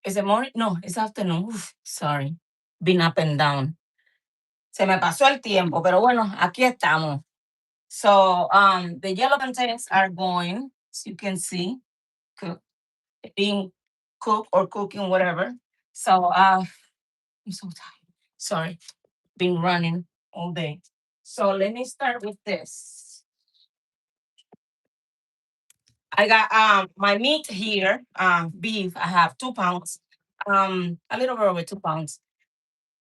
Is it morning? No, it's afternoon. Uf, sorry. Been up and down. Se me pasó el tiempo, pero bueno, aquí estamos. So the yellow plantains are going, as you can see, cook, being cooked or cooking, whatever. So I'm so tired. Sorry, been running all day. So let me start with this. I got my meat here, beef. I have 2 pounds, a little bit over 2 pounds.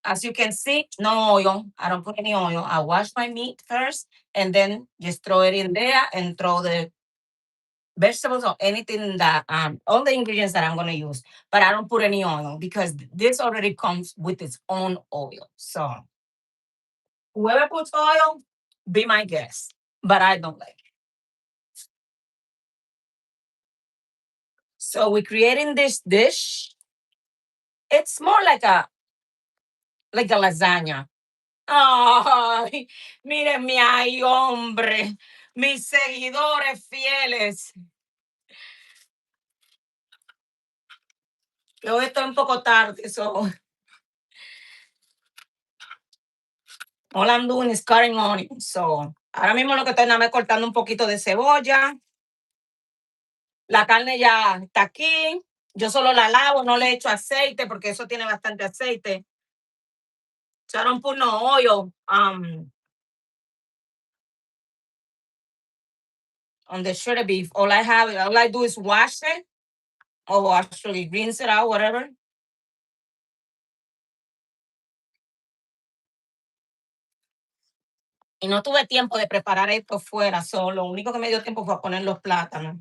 As you can see, no oil. I don't put any oil. I wash my meat first and then just throw it in there and throw the vegetables or anything that all the ingredients that I'm gonna use. But I don't put any oil because this already comes with its own oil. So whoever puts oil, be my guest. But I don't like it. So we're creating this dish. It's more like a lasagna. Ay, mírenme ahí, hombre. Mis seguidores fieles. Que hoy estoy un poco tarde, so all I'm doing is cutting onions. So ahora mismo lo que estoy nada más cortando un poquito de cebolla. La carne ya está aquí. Yo solo la lavo, no le echo aceite porque eso tiene bastante aceite. So I don't put no oil on the shredded beef. All I do is wash it or actually rinse it out, whatever. Y no tuve tiempo de preparar esto fuera, solo lo único que me dio tiempo fue poner los plátanos.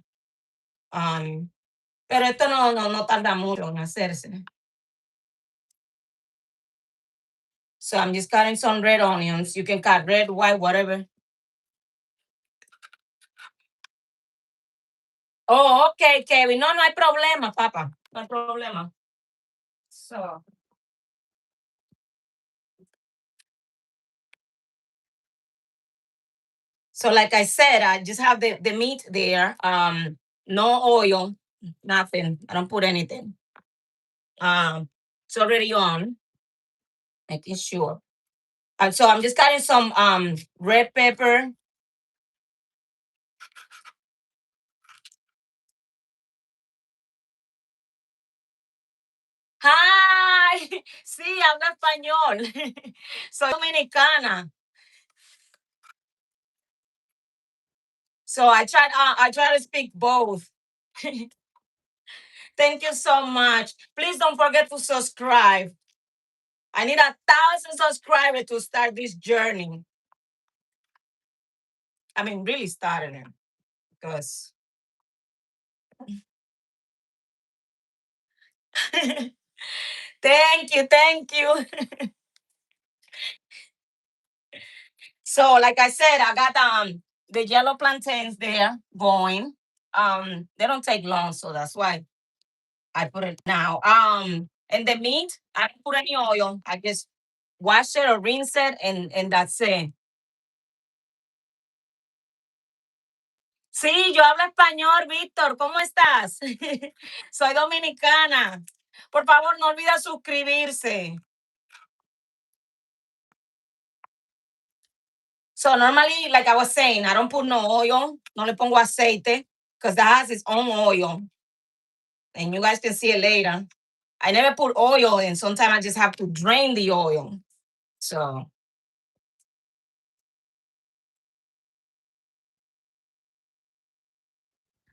Um, pero esto no tarda mucho en hacerse. So I'm just cutting some red onions. You can cut red, white, whatever. Oh, okay, Kevin. No hay problema, papa. No hay problema. So like I said, I just have the meat there. No oil, nothing. I don't put anything. It's already on, making sure. So I'm just cutting some red pepper. Hi, sí, habla español. Soy dominicana. So I try to speak both. Thank you so much. Please don't forget to subscribe. I need 1,000 subscribers to start this journey. I mean, really starting it because thank you. So, like I said, I got the yellow plantains there going. They don't take long, so that's why I put it now. And the meat, I don't put any oil. I just wash it or rinse it, and that's it. Sí, yo hablo español, Víctor. ¿Cómo estás? Soy dominicana. Por favor, no olvida suscribirse. So normally, like I was saying, I don't put no oil. No le pongo aceite because that has its own oil. And you guys can see it later. I never put oil in. Sometimes I just have to drain the oil. So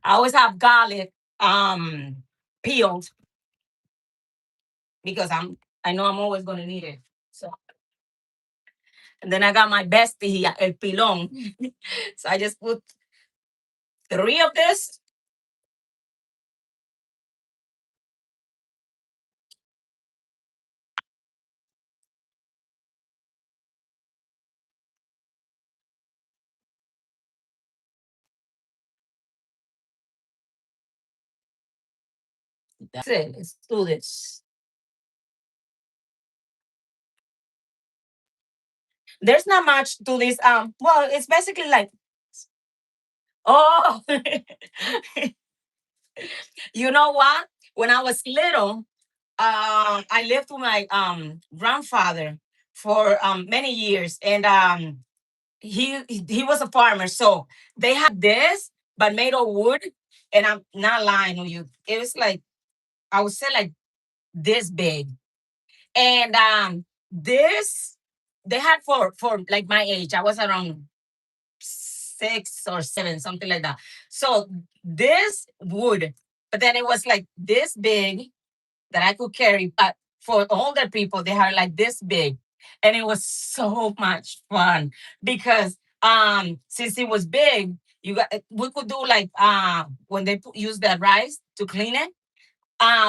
I always have garlic peeled because I know I'm always gonna need it. So and then I got my bestie here, el pilon. So I just put 3 of this. That's it. Let's do this. There's not much to this. Well, it's basically like oh You know what? When I was little, I lived with my grandfather for many years, and he was a farmer, so they had this, but made of wood. And I'm not lying to you, it was like, I would say, like this big. And this they had for like my age. I was around 6 or 7, something like that. So this wood, but then it was like this big that I could carry. But for older people, they had like this big, and it was so much fun because since it was big, we could do like when they use the rice to clean it.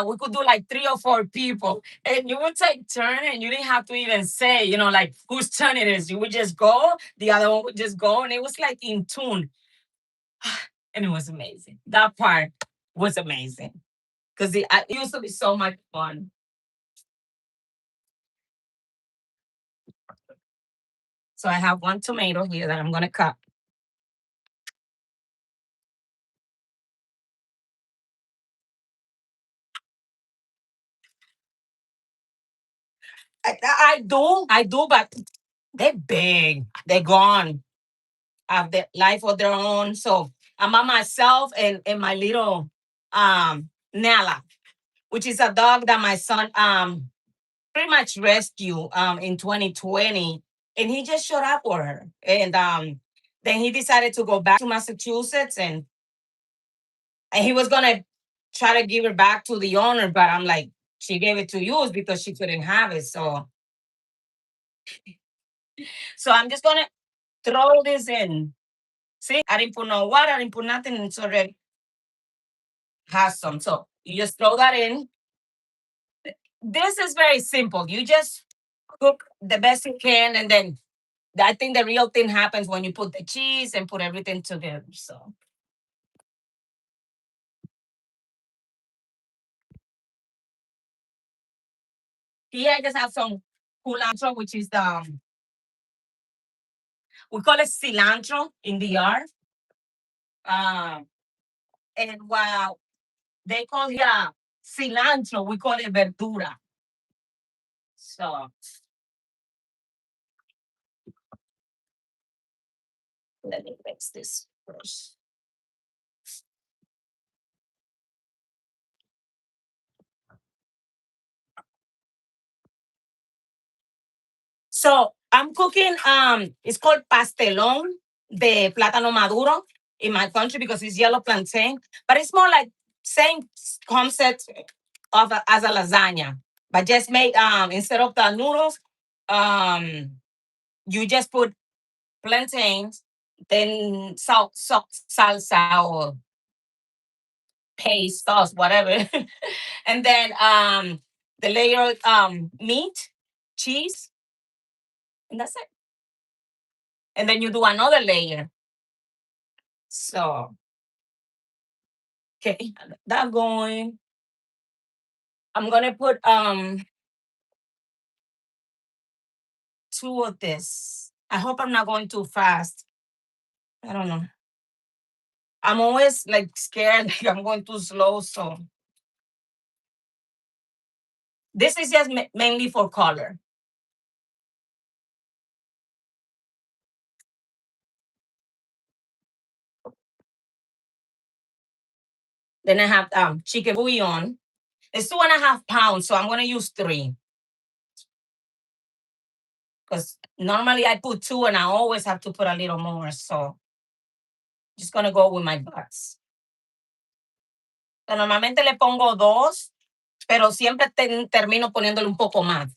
We could do like 3 or 4 people, and you would take turn, and you didn't have to even say, like whose turn it is. You would just go, the other one would just go, and it was like in tune, and it was amazing. That part was amazing because it used to be so much fun. So I have one tomato here that I'm gonna cut. I do, but they're big. They're gone. Have their life of their own. So I'm by myself and my little Nala, which is a dog that my son pretty much rescued in 2020. And he just showed up with her. And then he decided to go back to Massachusetts, and he was gonna try to give her back to the owner, but I'm like, she gave it to you because she couldn't have it. So I'm just gonna throw this in. See, I didn't put no water, I didn't put nothing, and it's already has some. So you just throw that in. This is very simple. You just cook the best you can, and then I think the real thing happens when you put the cheese and put everything together. So here I just have some culantro, which is we call it cilantro in the yard. Um, and while they call here cilantro, we call it verdura. So let me mix this first. So I'm cooking. It's called pastelon de plátano maduro in my country because it's yellow plantain, but it's more like same concept as a lasagna, but just made instead of the noodles, um, you just put plantains, then salsa or paste sauce, whatever, and then the layer meat, cheese, and that's it. And then you do another layer. So okay, that going. I'm gonna put two of this. I hope I'm not going too fast. I don't know. I'm always like scared like I'm going too slow. So this is just mainly for color. Then I have chicken bouillon. It's 2.5 pounds, so I'm gonna use three because normally I put two and I always have to put a little more. So just gonna go with my guts. So, normalmente le pongo dos, pero siempre termino poniéndole un poco más.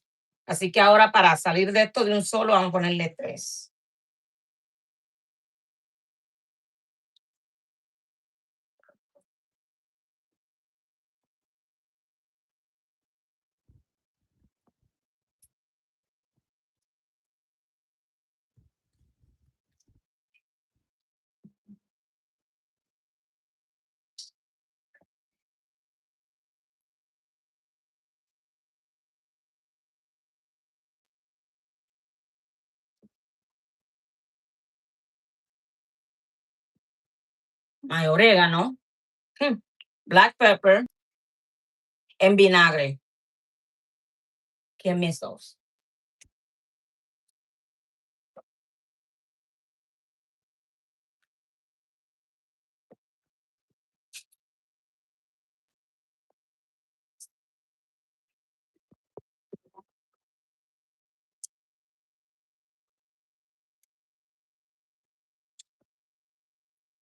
Así que ahora para salir de esto de un solo, vamos a ponerle tres. My orégano. black pepper, and vinagre. Can't miss those.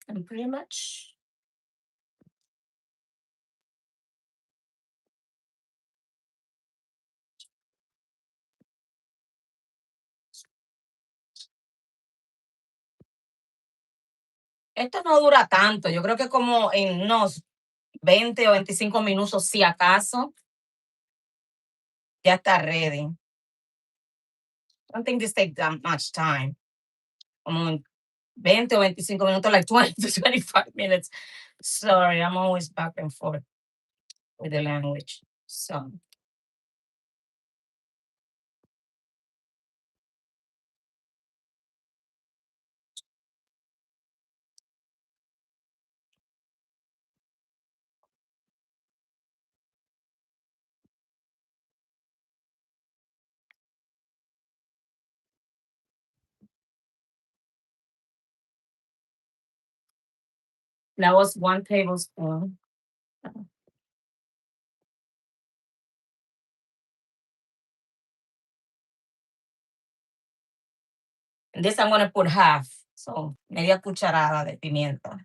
And pretty much. Esto no dura tanto. Yo creo que como en unos 20 o 25 minutos, si acaso, ya está ready. I don't think this takes that much time. Como en 20 o 25 minutos, like 20 to 25 minutes. Sorry, I'm always back and forth with the language. So, that was 1 tablespoon. And this I'm going to put half. So, media cucharada de pimienta.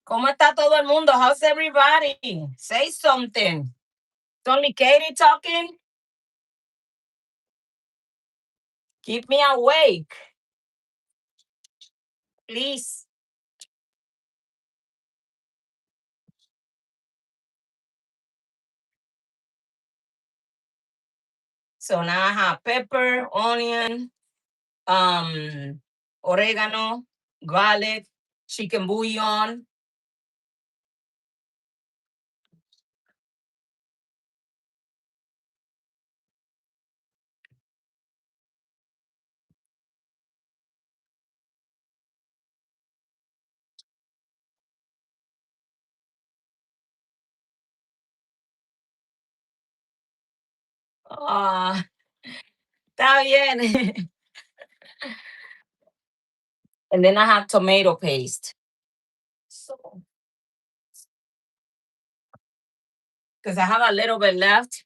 ¿Cómo está todo el mundo? How's everybody? Say something. It's only Katie talking. Keep me awake, please. So now I have pepper, onion, oregano, garlic, chicken bouillon. Ah, está bien. And then I have tomato paste. So, because I have a little bit left,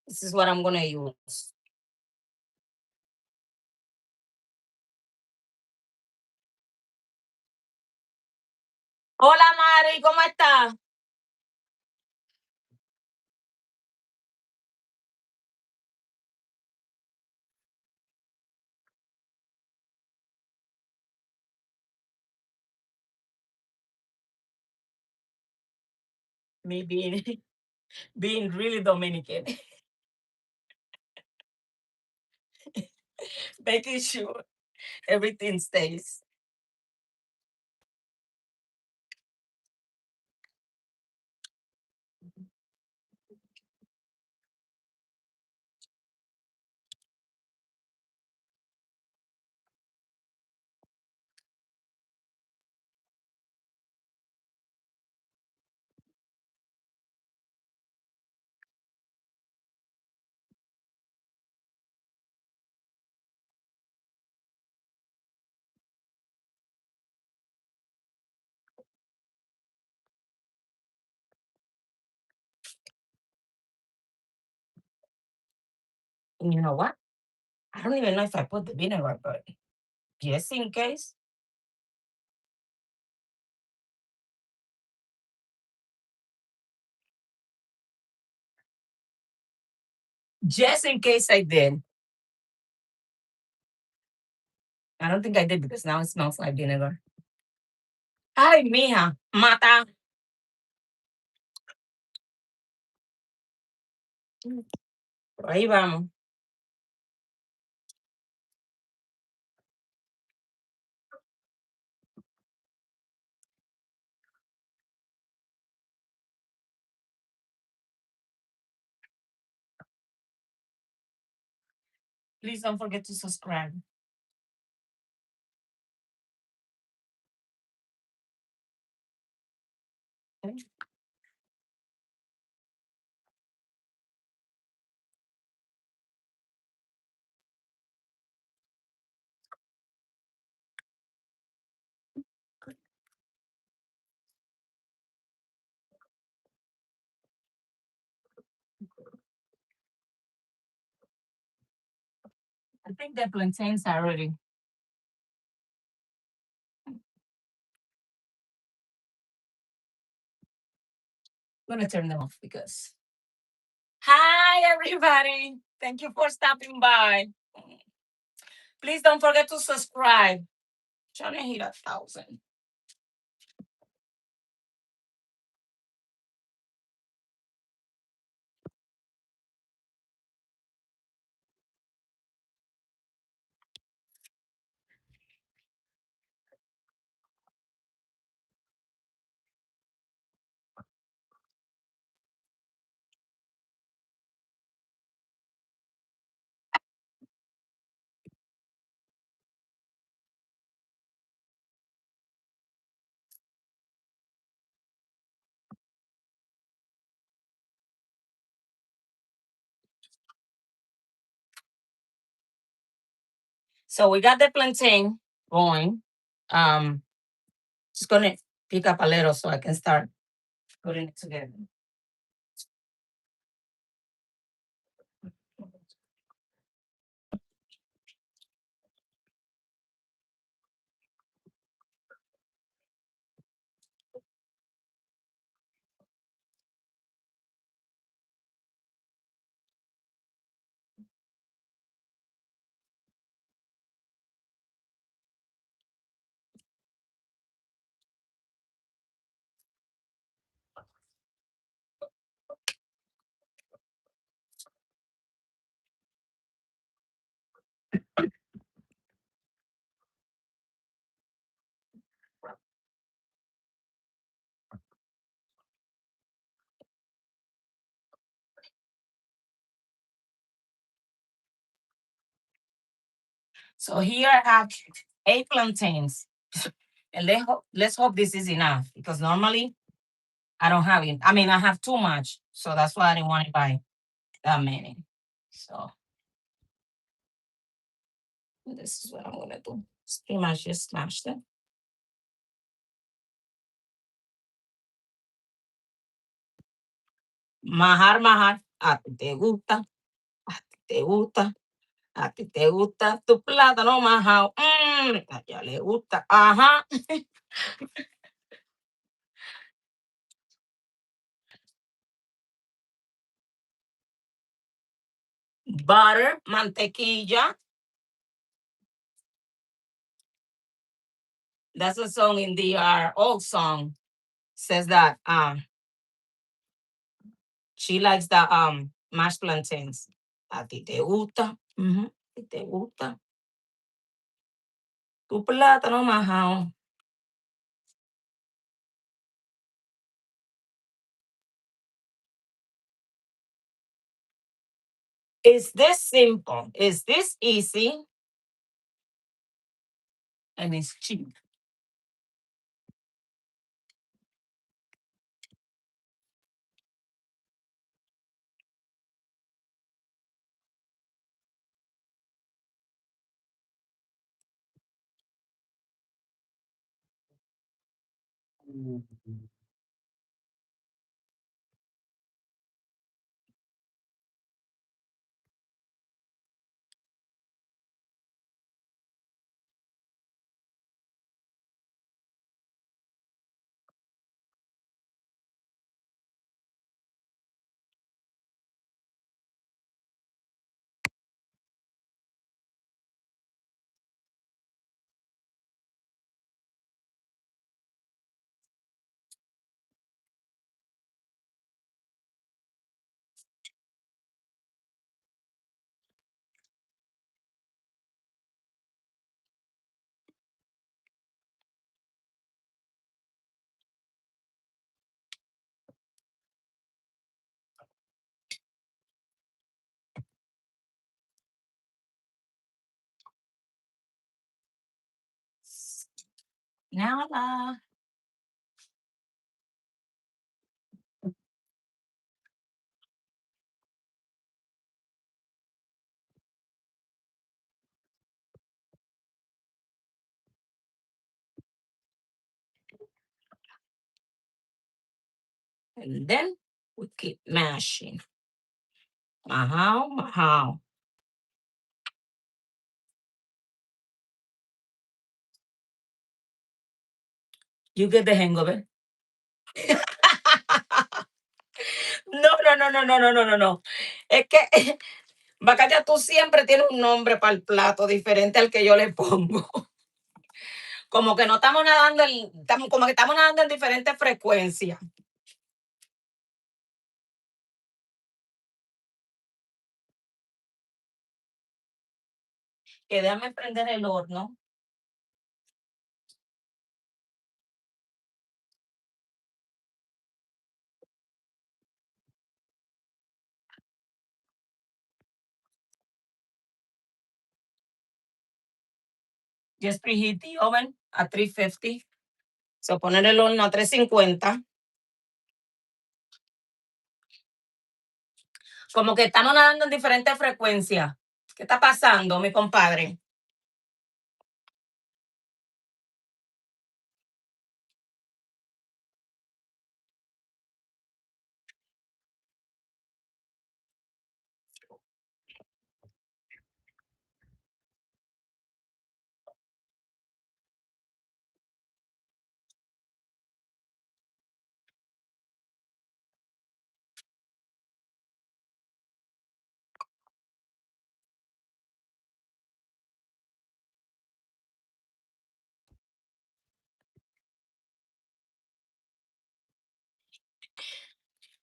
this is what I'm going to use. Hola, Mari, ¿cómo estás? Me being, being really Dominican, making sure everything stays. And you know what? I don't even know if I put the vinegar, but just in case. Just in case I did. I don't think I did because now it smells like vinegar. Ay, mija, mata. Por ahí vamos. Please don't forget to subscribe. Okay? I think the plantains are ready. I'm gonna turn them off because. Hi, everybody. Thank you for stopping by. Please don't forget to subscribe. Trying to hit 1,000. So we got the plantain going. Um, just gonna pick up a little so I can start putting it together. So here I have 8 plantains. And let's hope this is enough because normally I don't have it. I mean, I have too much. So that's why I didn't want to buy that many. So this is what I'm gonna do. Pretty much just smash them. Majar, majar. A ti te gusta, a ti te gusta, a ti te gusta tu plátano majao. A ella le gusta. Ajá. Butter, mantequilla. That's a song in the old song. Says that she likes the mashed plantains. A ti te gusta. A ti te gusta tu plátano majao. Is this simple? Is this easy? And it's cheap. Nada. And then we keep mashing. Mahal, mahal. You get the hang of it. No, no, no, no, no, no, no, no, no. Es que, Bacaya, tú siempre tienes un nombre para el plato diferente al que yo le pongo. Como que no estamos nadando, como que estamos nadando en diferentes frecuencias. Que déjame prender el horno. Just preheat the oven a 350. So poner el horno a 350. Como que estamos nadando en diferentes frecuencias. ¿Qué está pasando, mi compadre?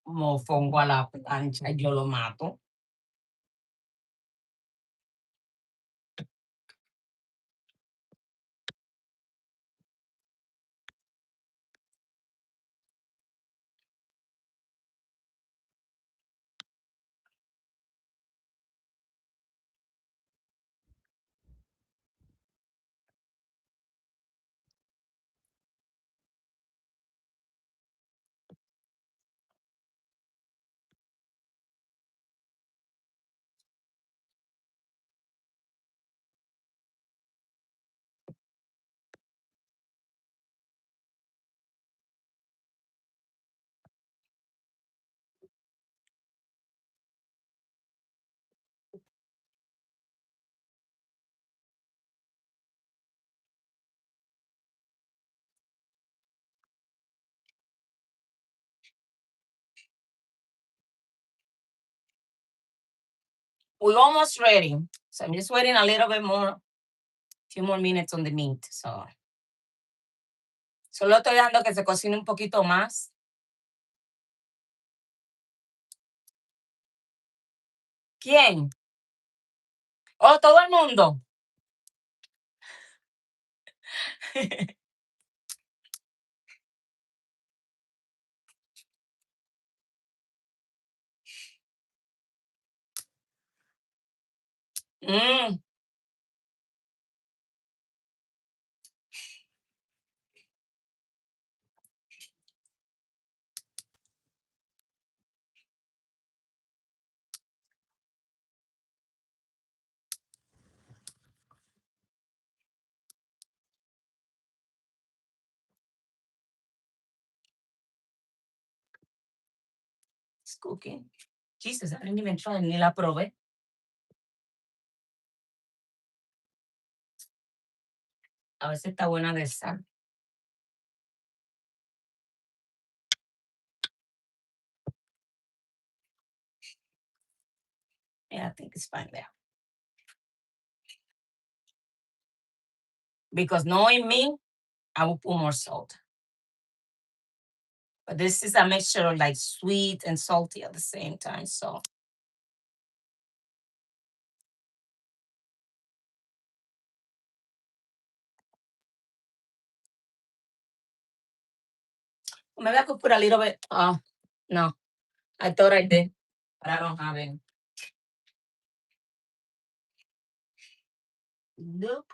Mofongo a la plancha, yo lo mato. We're almost ready. So I'm just waiting a little bit more, few more minutes on the meat. So solo estoy dando que se cocine un poquito más. ¿Quién? Oh, todo el mundo. Mm, it's cooking. Jesus, I didn't even try, ni la probé. A ver si está buena de sal. Yeah, I think it's fine there. Because knowing me, I will put more salt. But this is a mixture of like sweet and salty at the same time. So maybe I could put a little bit. Oh, no. I thought I did, but I don't have it. Nope.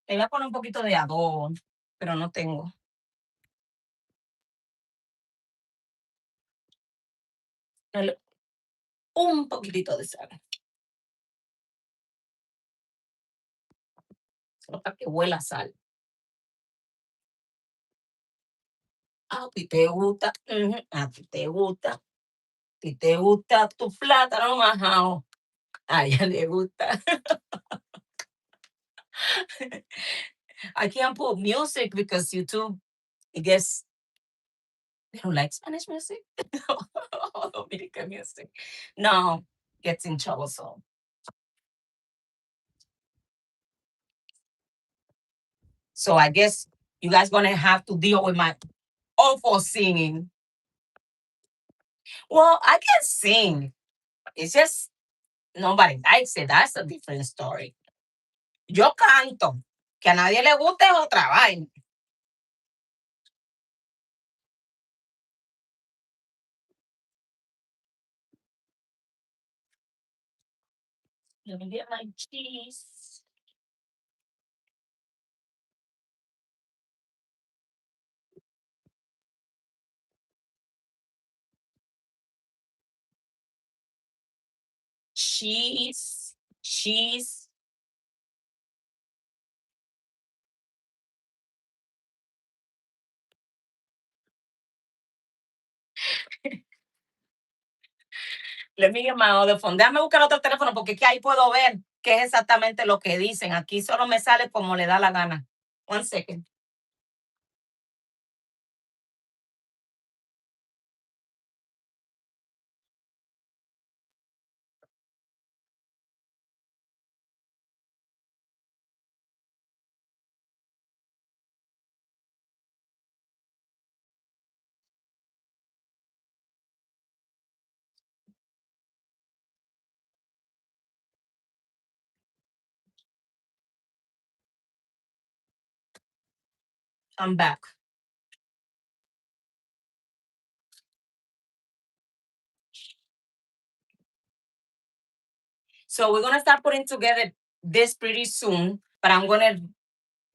Le voy a poner un poquito de adobo, pero no tengo. El- Un poquitito de sal, solo para que huela a sal. A ti te gusta, a ti te gusta, a ti te gusta tu plátano majao. A ella le gusta. I can't put music because YouTube, I guess they don't like Spanish music. Or Dominican music. No, gets in trouble. So I guess you guys gonna have to deal with my awful singing. Well, I can sing. It's just nobody likes it. That's a different story. Yo canto. Que a nadie le guste es otra vaina. Let me get my cheese. Cheese. Cheese. Let me get my other phone. Déjame buscar otro teléfono porque es que ahí puedo ver qué es exactamente lo que dicen. Aquí solo me sale como le da la gana. One second. I'm back. So we're gonna start putting together this pretty soon, but I'm gonna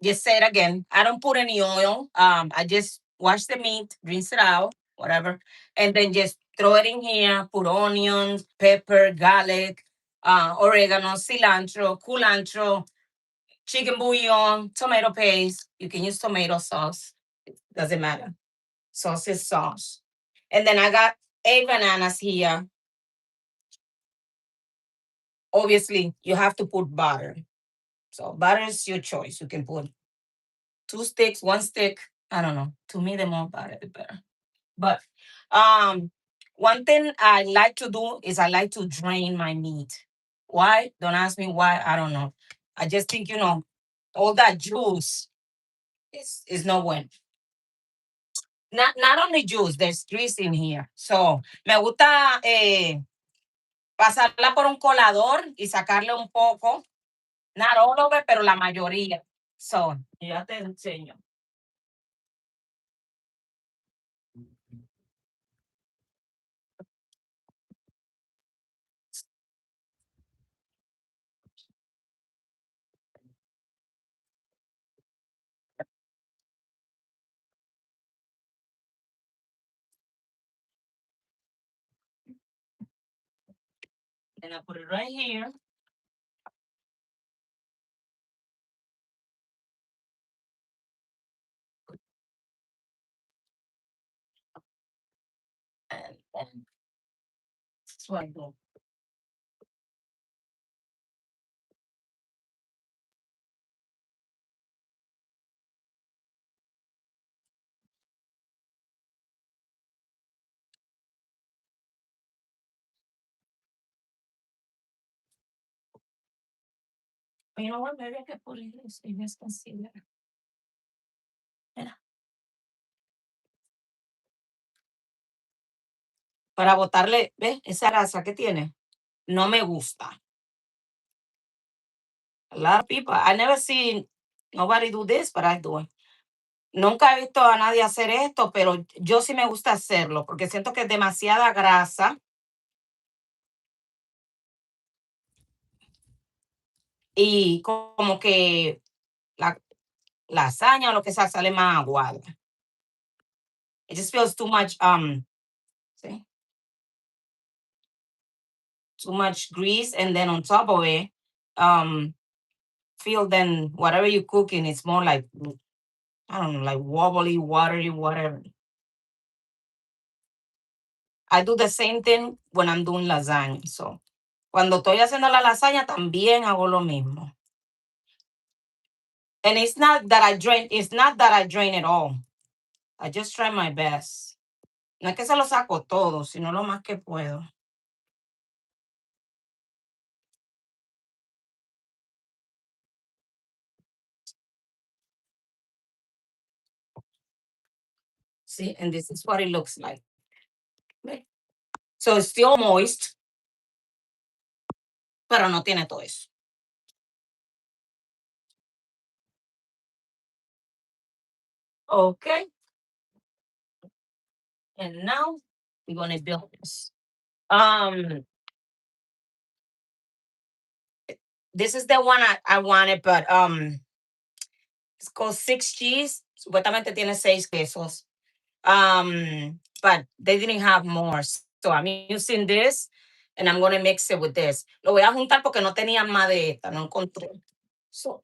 just say it again. I don't put any oil. I just wash the meat, rinse it out, whatever, and then just throw it in here. Put onions, pepper, garlic, oregano, cilantro, culantro, chicken bouillon, tomato paste. You can use tomato sauce. It doesn't matter. Sauce is sauce. And then I got 8 bananas here. Obviously, you have to put butter. So butter is your choice. You can put 2 sticks, 1 stick. I don't know. To me, the more butter, the better. But um, one thing I like to do is I like to drain my meat. Why? Don't ask me why. I don't know. I just think all that juice is no bueno. Not only juice, there's grease in here. So me gusta pasarla por un colador y sacarle un poco. Not all of it, pero la mayoría. So, ya te enseño. Then I put it right here. And then that's what I do. You know what? Maybe I can put it this so you guys can see better. Mira. Para botarle, ¿ves? Esa grasa que tiene. No me gusta. A lot of people, I never seen nobody do this, but I do it. Nunca he visto a nadie hacer esto, pero yo sí me gusta hacerlo porque siento que es demasiada grasa y como que la lasaña o lo que sea sale más aguada. It just feels too much, see, too much grease, and then on top of it, um, feel then whatever you're cooking, it's more like, I don't know, like wobbly, watery, whatever. I do the same thing when I'm doing lasagna. So, cuando estoy haciendo la lasaña, también hago lo mismo. And it's not that I drain it all. I just try my best. No es que se lo saco todo, sino lo más que puedo. See, and this is what it looks like. Ve. So it's still moist, pero no tiene todo eso. Okay. And now we're gonna build this. Um, this is the one I wanted, but it's called six cheese. Supuestamente tiene seis quesos. But they didn't have more. So I'm using this and I'm gonna mix it with this. Lo voy a juntar porque no tenía más de esta, no encontré. So,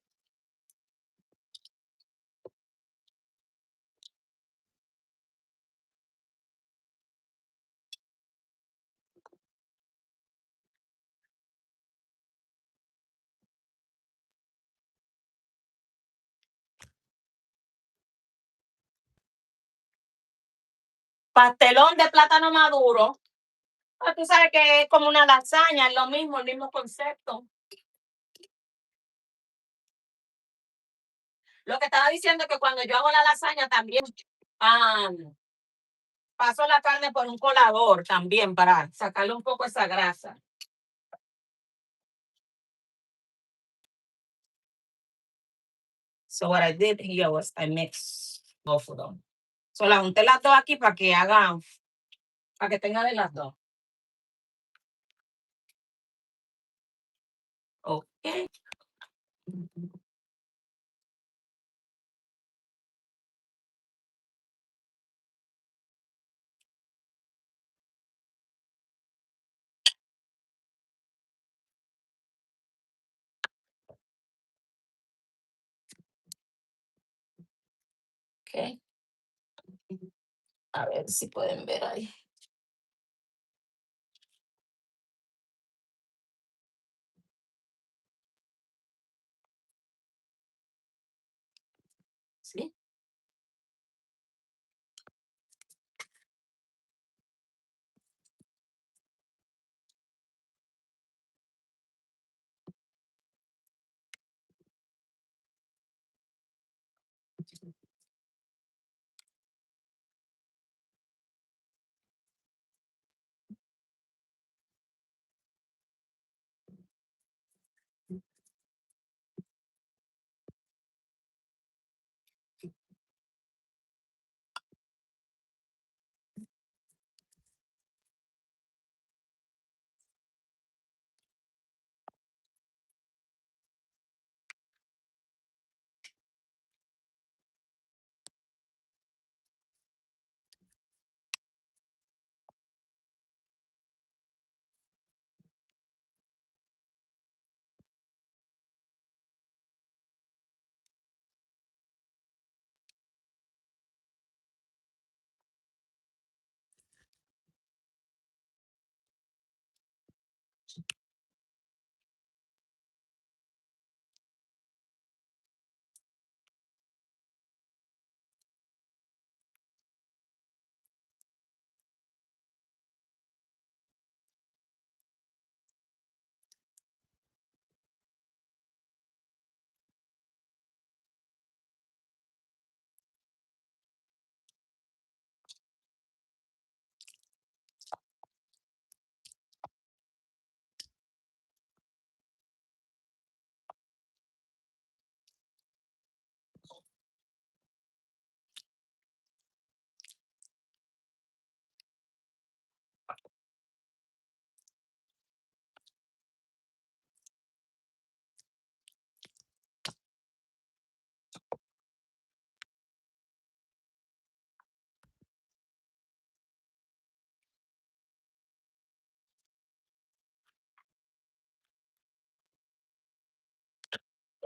pastelón de plátano maduro. Ah, tú sabes que es como una lasaña, es lo mismo, el mismo concepto. Lo que estaba diciendo es que cuando yo hago la lasaña también ah, paso la carne por un colador también para sacarle un poco esa grasa. So what I did here was I mixed both of them. So la junté las dos aquí para que haga, para que tenga de las dos. Okay. Okay. A ver si pueden ver ahí. ¿Sí?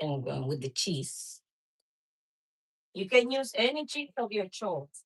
and with the cheese. You can use any cheese of your choice.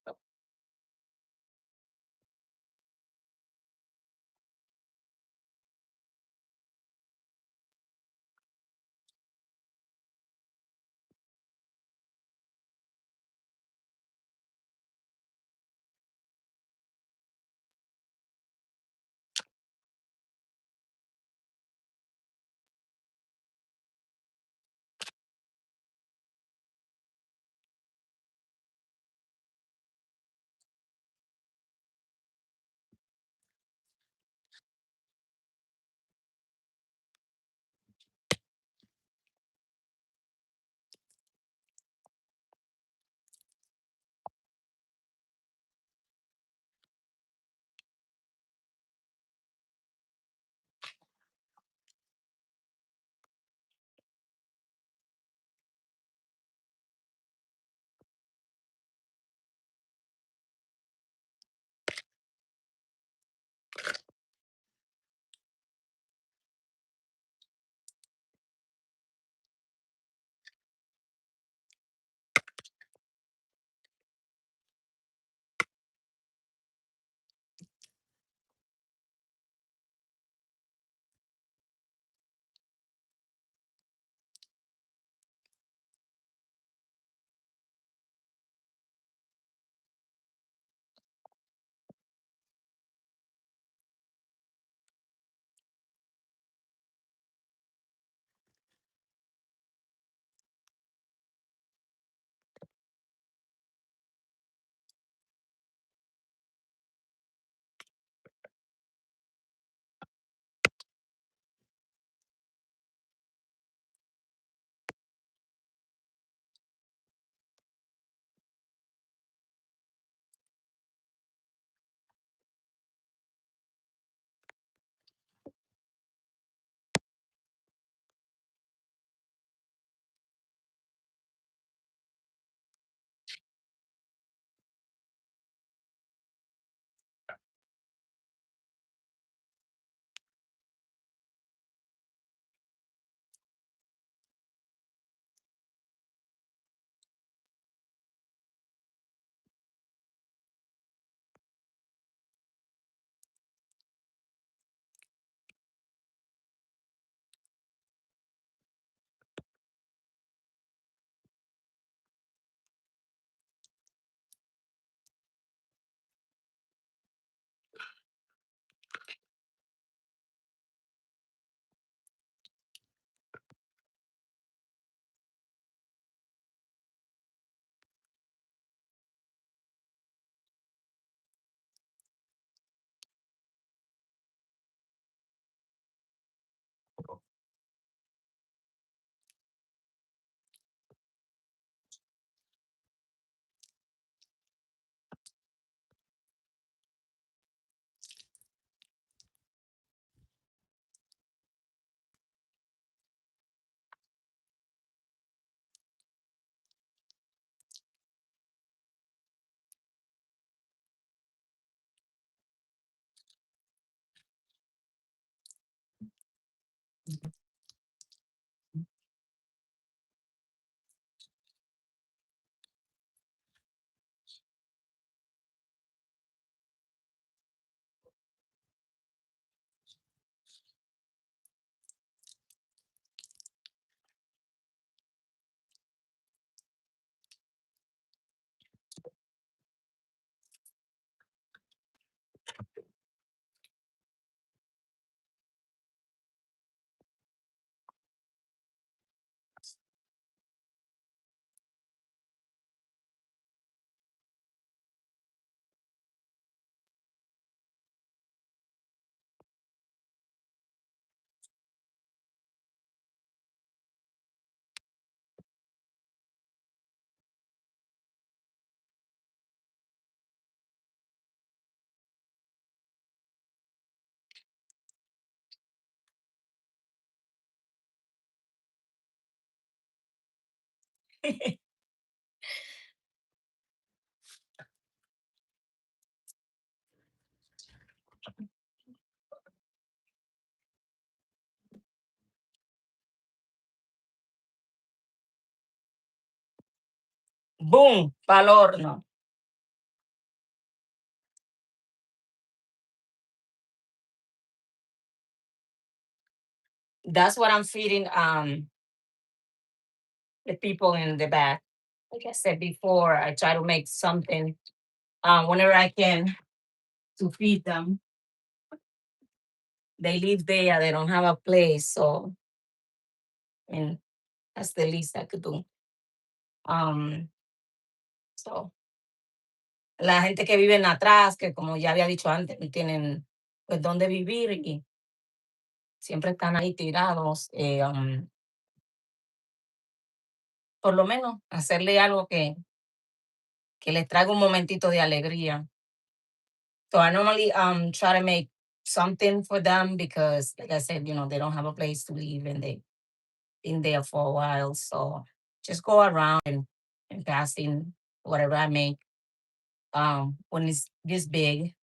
boom, pal horno. That's what I'm feeding the people in the back. Like I said before, I try to make something whenever I can to feed them. They live there, they don't have a place, so I mean that's the least I could do. Um, so la gente que viven atrás, que como ya había dicho antes, no tienen pues dónde vivir y siempre están ahí tirados. Por lo menos hacerle algo que les traiga un momentito de alegría. So I normally try to make something for them because, like I said, they don't have a place to live and they've been there for a while. So just go around and passing whatever I make when it's this big.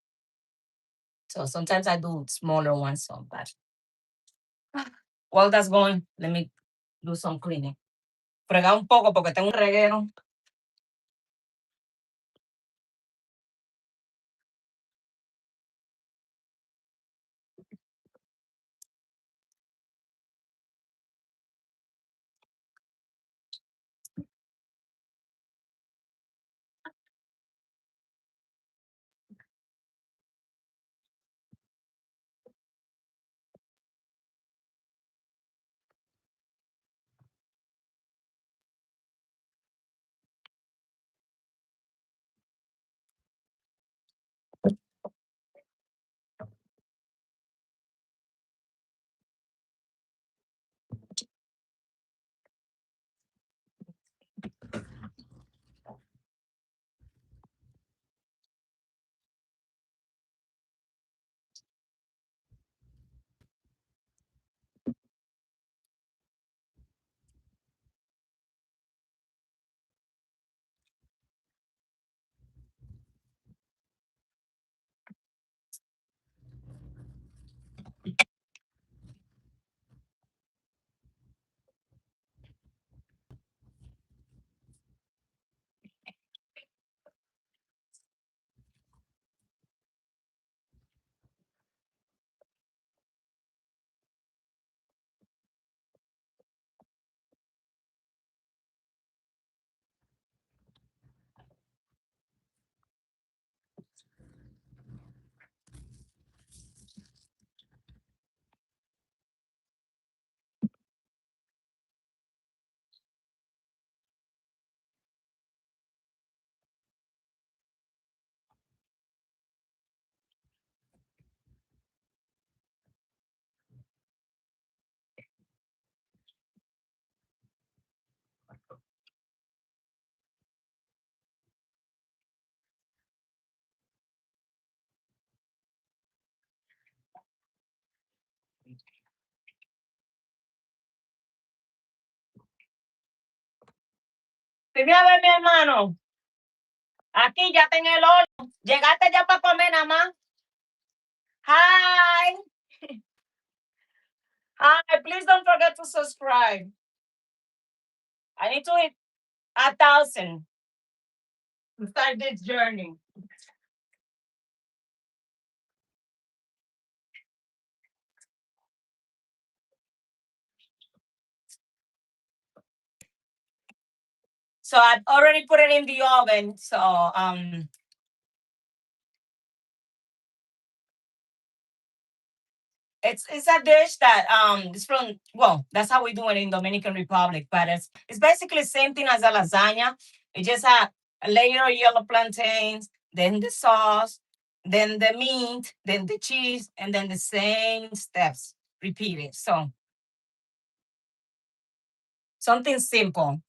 So sometimes I do smaller ones. So, but while that's going, let me do some cleaning. Fregar un poco porque tengo un reguero. Vine a ver, mi hermano. Aquí ya está en el horno. Llegaste ya para comer nada más. Hi. Hi. Please don't forget to subscribe. I need to hit 1,000 to start this journey. So I've already put it in the oven. So it's a dish that it's from, well, that's how we do it in Dominican Republic, but it's basically the same thing as a lasagna. It just have a layer of yellow plantains, then the sauce, then the meat, then the cheese, and then the same steps repeated. So something simple.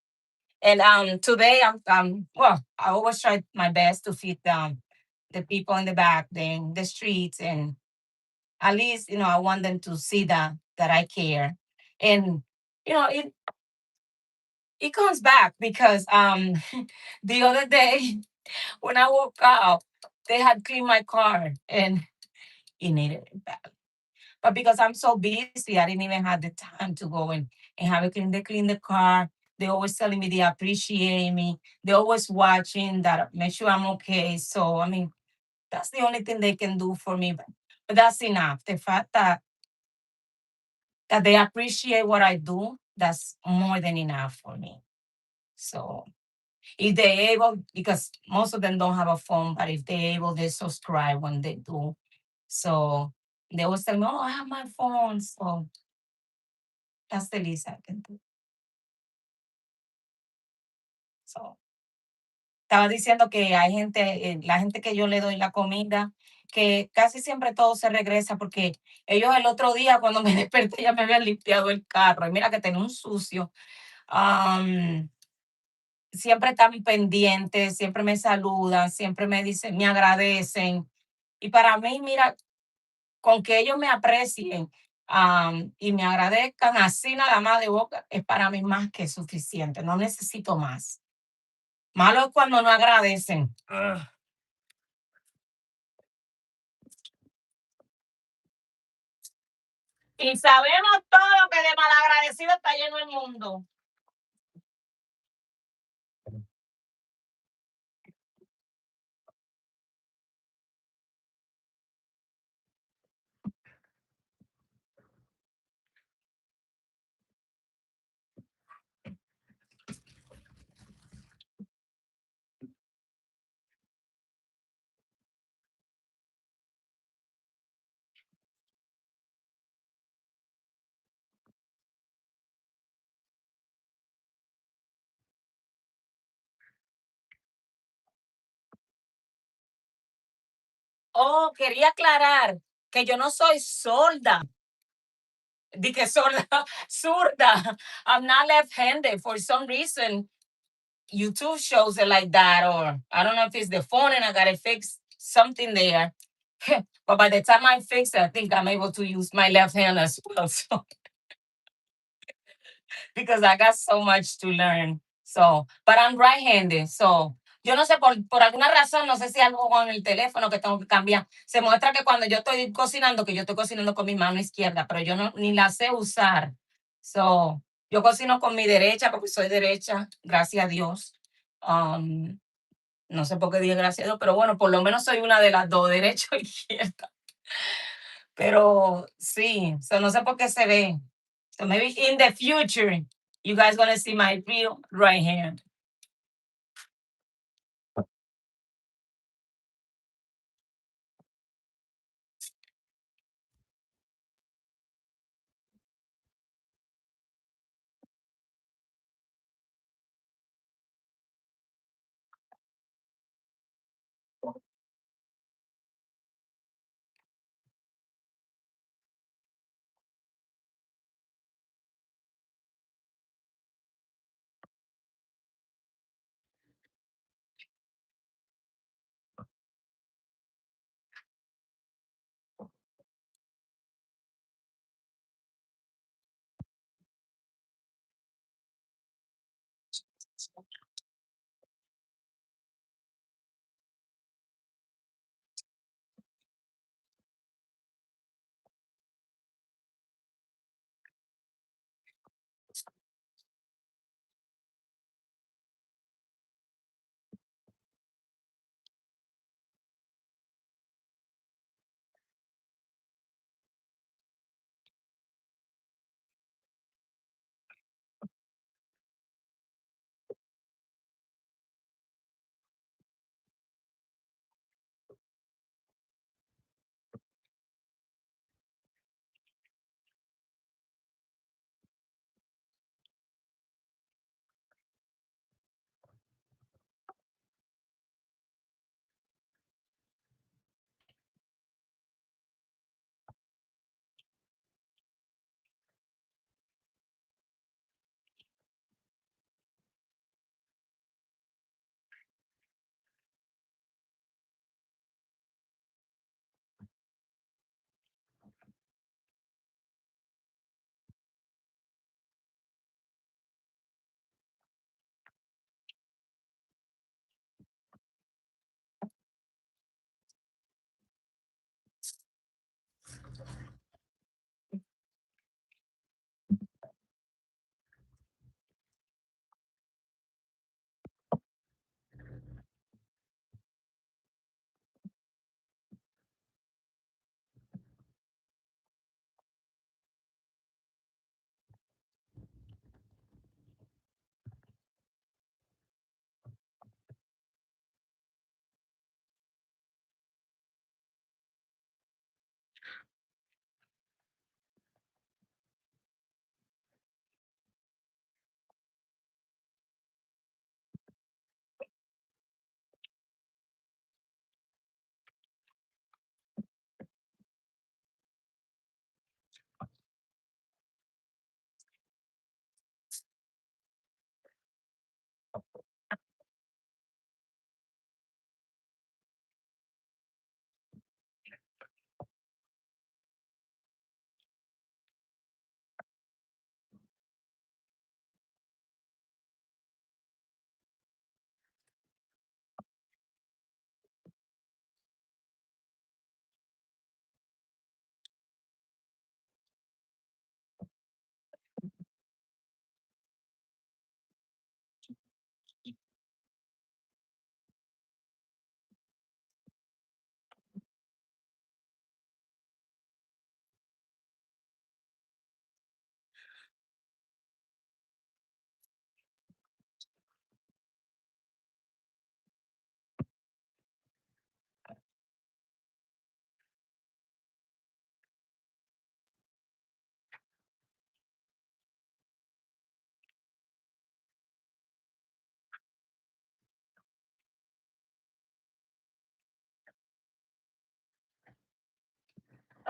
And today I'm well, I always try my best to feed the people in the back, then the streets, and at least I want them to see that I care. And it comes back because the other day when I woke up, they had cleaned my car and it needed it back. But because I'm so busy, I didn't even have the time to go and have it clean. They clean the car. They always telling me they appreciate me. They always watching that make sure I'm okay. So I mean, that's the only thing they can do for me. But that's enough. The fact that they appreciate what I do, that's more than enough for me. So if they're able, because most of them don't have a phone, but if they're able, they subscribe when they do. So they always tell me, "Oh, I have my phone." So that's the least I can do. So estaba diciendo que hay gente, la gente que yo le doy la comida, que casi siempre todo se regresa porque ellos el otro día cuando me desperté ya me habían limpiado el carro y mira que tenía un sucio. Am, Siempre están pendientes, siempre me saludan, siempre me dicen, me agradecen. Y para mí, mira, con que ellos me aprecien y me agradezcan así nada más de boca, es para mí más que suficiente. No necesito más. Malo es cuando no agradecen. Ugh. Y sabemos todo que de malagradecido está lleno el mundo. Oh, quería aclarar que yo no soy sorda. Dije sorda, zurda. I'm not left-handed. For some reason, YouTube shows it like that, or I don't know if it's the phone and I gotta fix something there. But by the time I fix it, I think I'm able to use my left hand as well. So because I got so much to learn. So, but I'm right-handed. So, yo no sé, por alguna razón, no sé si algo con el teléfono que tengo que cambiar. Se muestra que cuando yo estoy cocinando, que yo estoy cocinando con mi mano izquierda, pero yo no, ni la sé usar. So, yo cocino con mi derecha porque soy derecha, gracias a Dios. Um, no sé por qué dije gracias a Dios, pero bueno, por lo menos soy una de las dos, derecha o izquierda. Pero sí, so no sé por qué se ve. So maybe in the future, you guys gonna see my real right hand.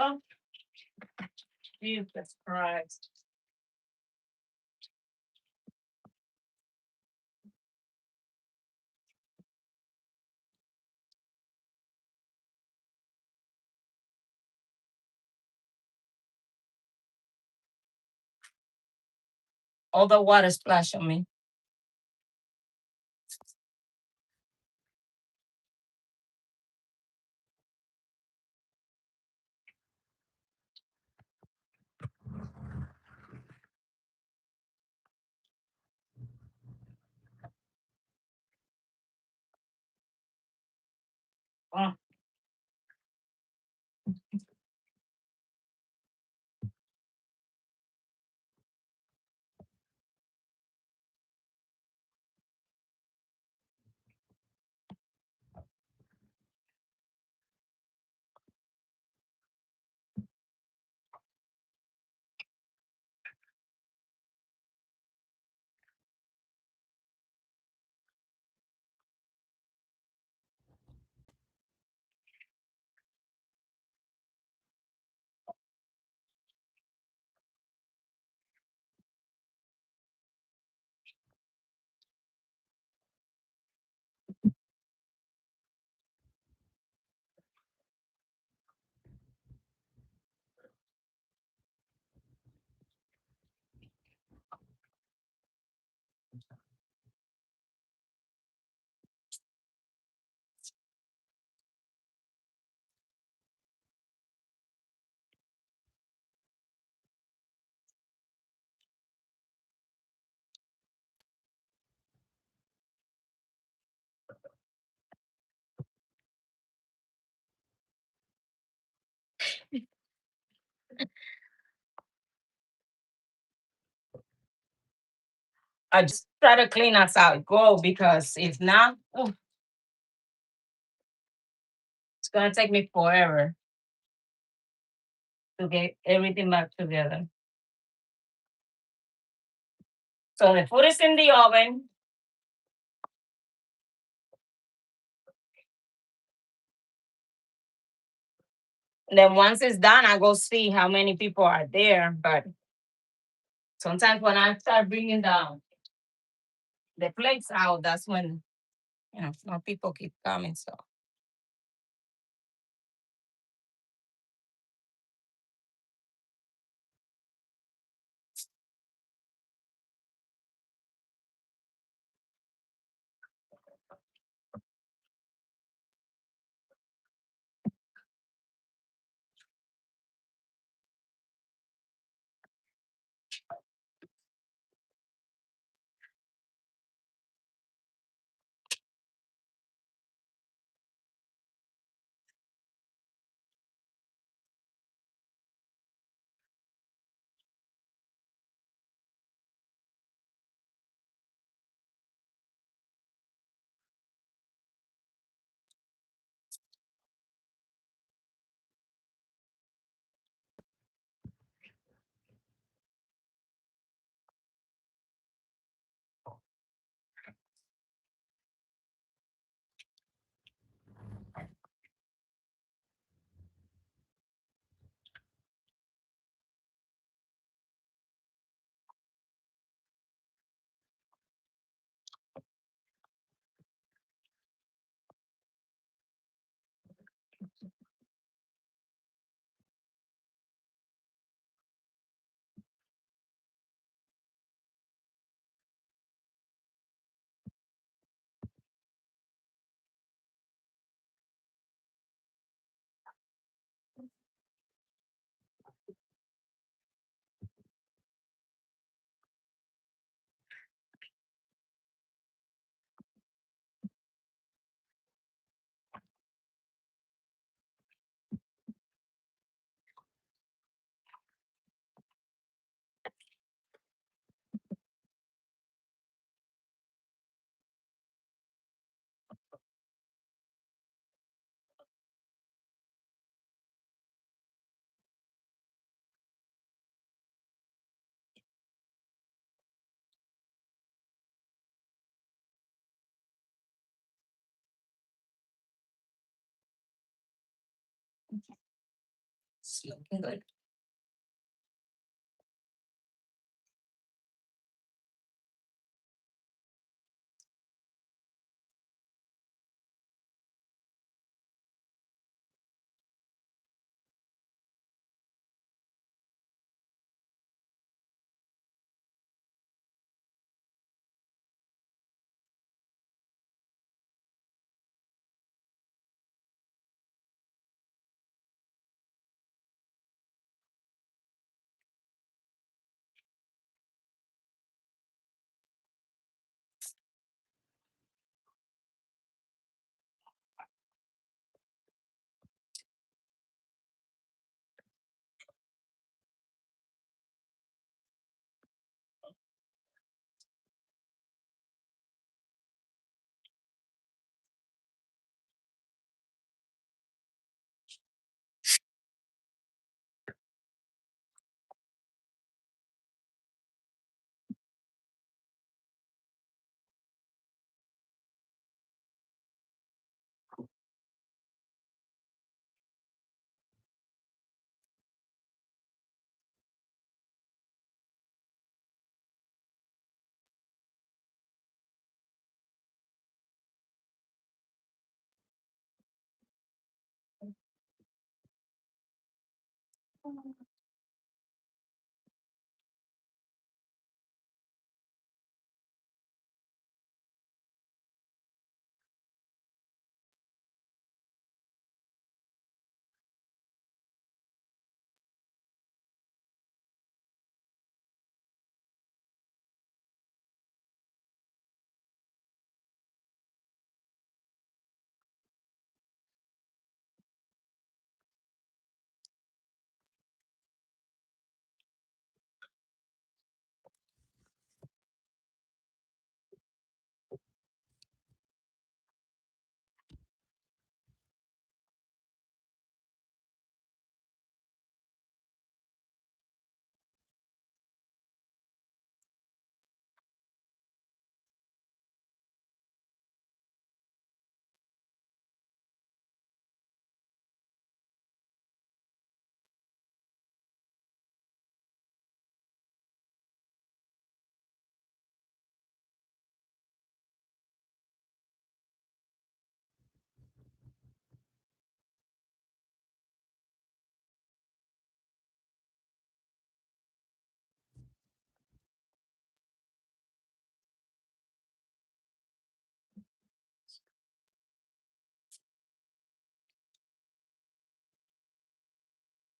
Oh, Jesus Christ. All the water splash on me. Oh, I just try to clean us out, go because if not, oh, it's gonna take me forever to get everything back together. So the food is in the oven. And then once it's done, I go see how many people are there. But sometimes when I start bringing the plates out, that's when more people keep coming. So It's looking good.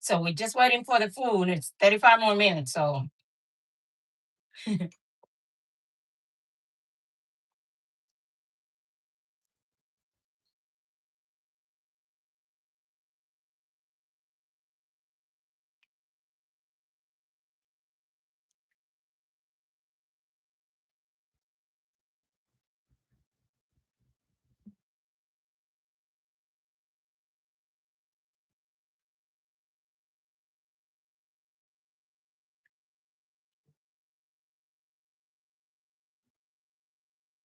So we're just waiting for the food. It's 35 more minutes. So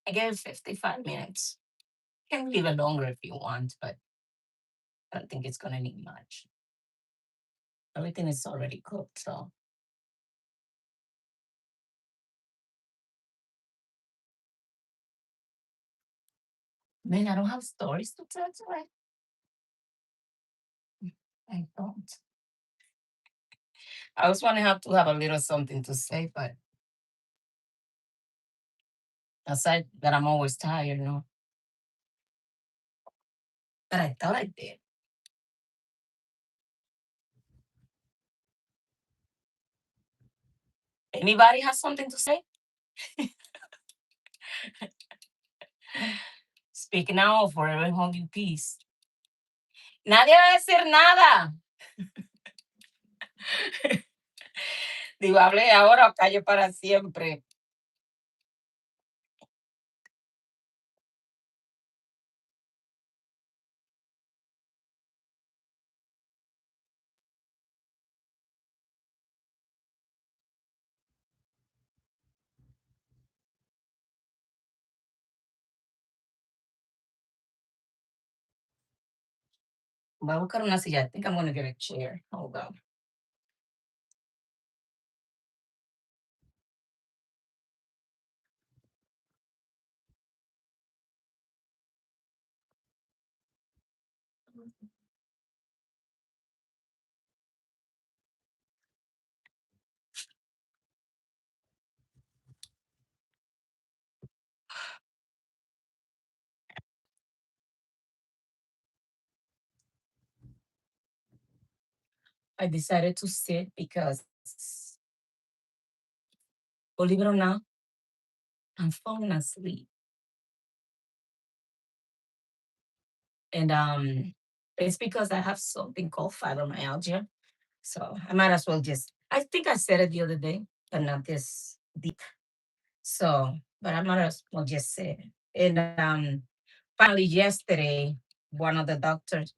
I gave 55 minutes. You can leave it longer if you want, but I don't think it's gonna need much. Everything is already cooked, so man, I don't have stories to tell today. I don't. I was wanting to have a little something to say, but aside that I'm always tired, But I thought I did. Anybody has something to say? Speak now or forever hold your peace. Nadie va a decir nada. Digo, hable ahora o calle para siempre. Voy a buscar una silla. I think I'm gonna get a chair. Hold on. I decided to sit because, believe it or not, I'm falling asleep. And it's because I have something called fibromyalgia. So I might as well just, I think I said it the other day, but not this deep. So, but I might as well just say it. And finally, yesterday, one of the doctors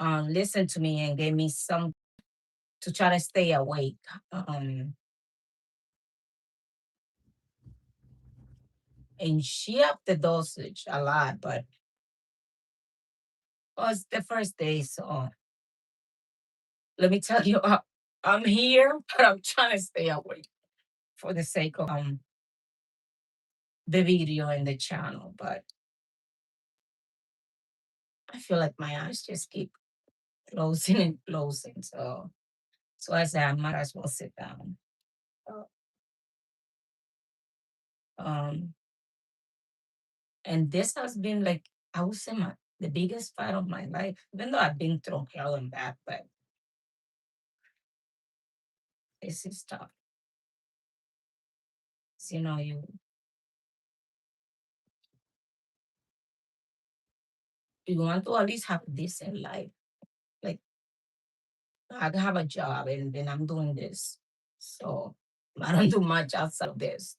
listened to me and gave me some to try to stay awake. Um, and she upped the dosage a lot, but it was the first day. So let me tell you, I'm here, but I'm trying to stay awake for the sake of the video and the channel. But I feel like my eyes just keep closing and closing. So I said I might as well sit down. Uh, Um, and this has been like I would say the biggest fight of my life, even though I've been through hell and back, but this is tough. So, you want to at least have this in life. Like I have a job and then I'm doing this. So I don't do much outside of this.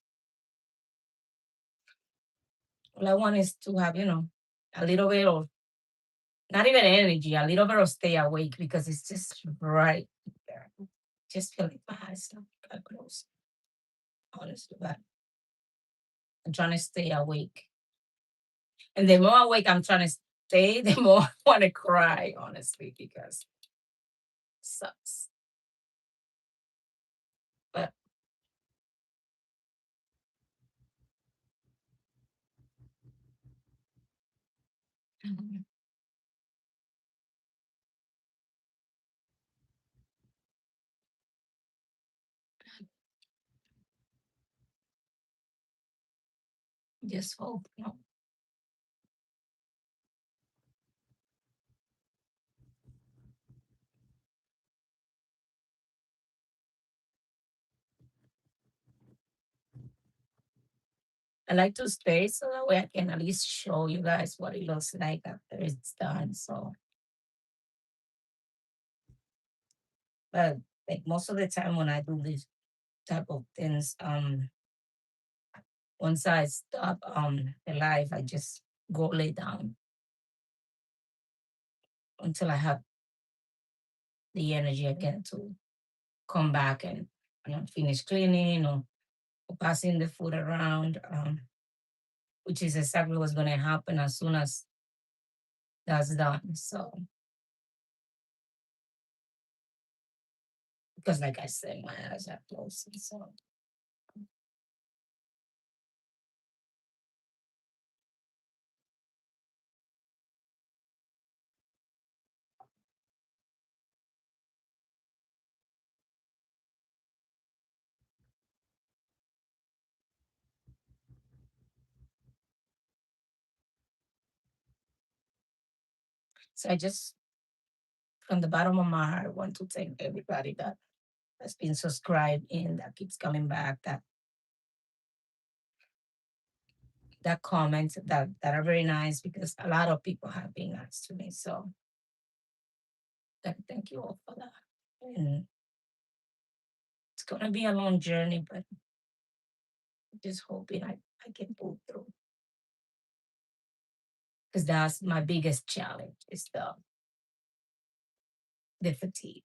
All I want is to have, a little bit of not even energy, a little bit of stay awake because it's just right there. Just feel like my eyes not close, honestly. But I'm trying to stay awake. And the more awake I'm trying to stay, the more I want to cry, honestly, because it sucks. But just hope, I like to stay so that way I can at least show you guys what it looks like after it's done. So, but like most of the time when I do these type of things, once I stop the live, I just go lay down until I have the energy again to come back and finish cleaning or passing the food around, which is exactly what's going to happen as soon as that's done. So, because like I said, my eyes are closed. So I just, from the bottom of my heart, want to thank everybody that has been subscribed and that keeps coming back, that comments that are very nice because a lot of people have been nice to me. So thank you all for that. And it's gonna be a long journey, but just hoping I can pull through. Because that's my biggest challenge is the fatigue.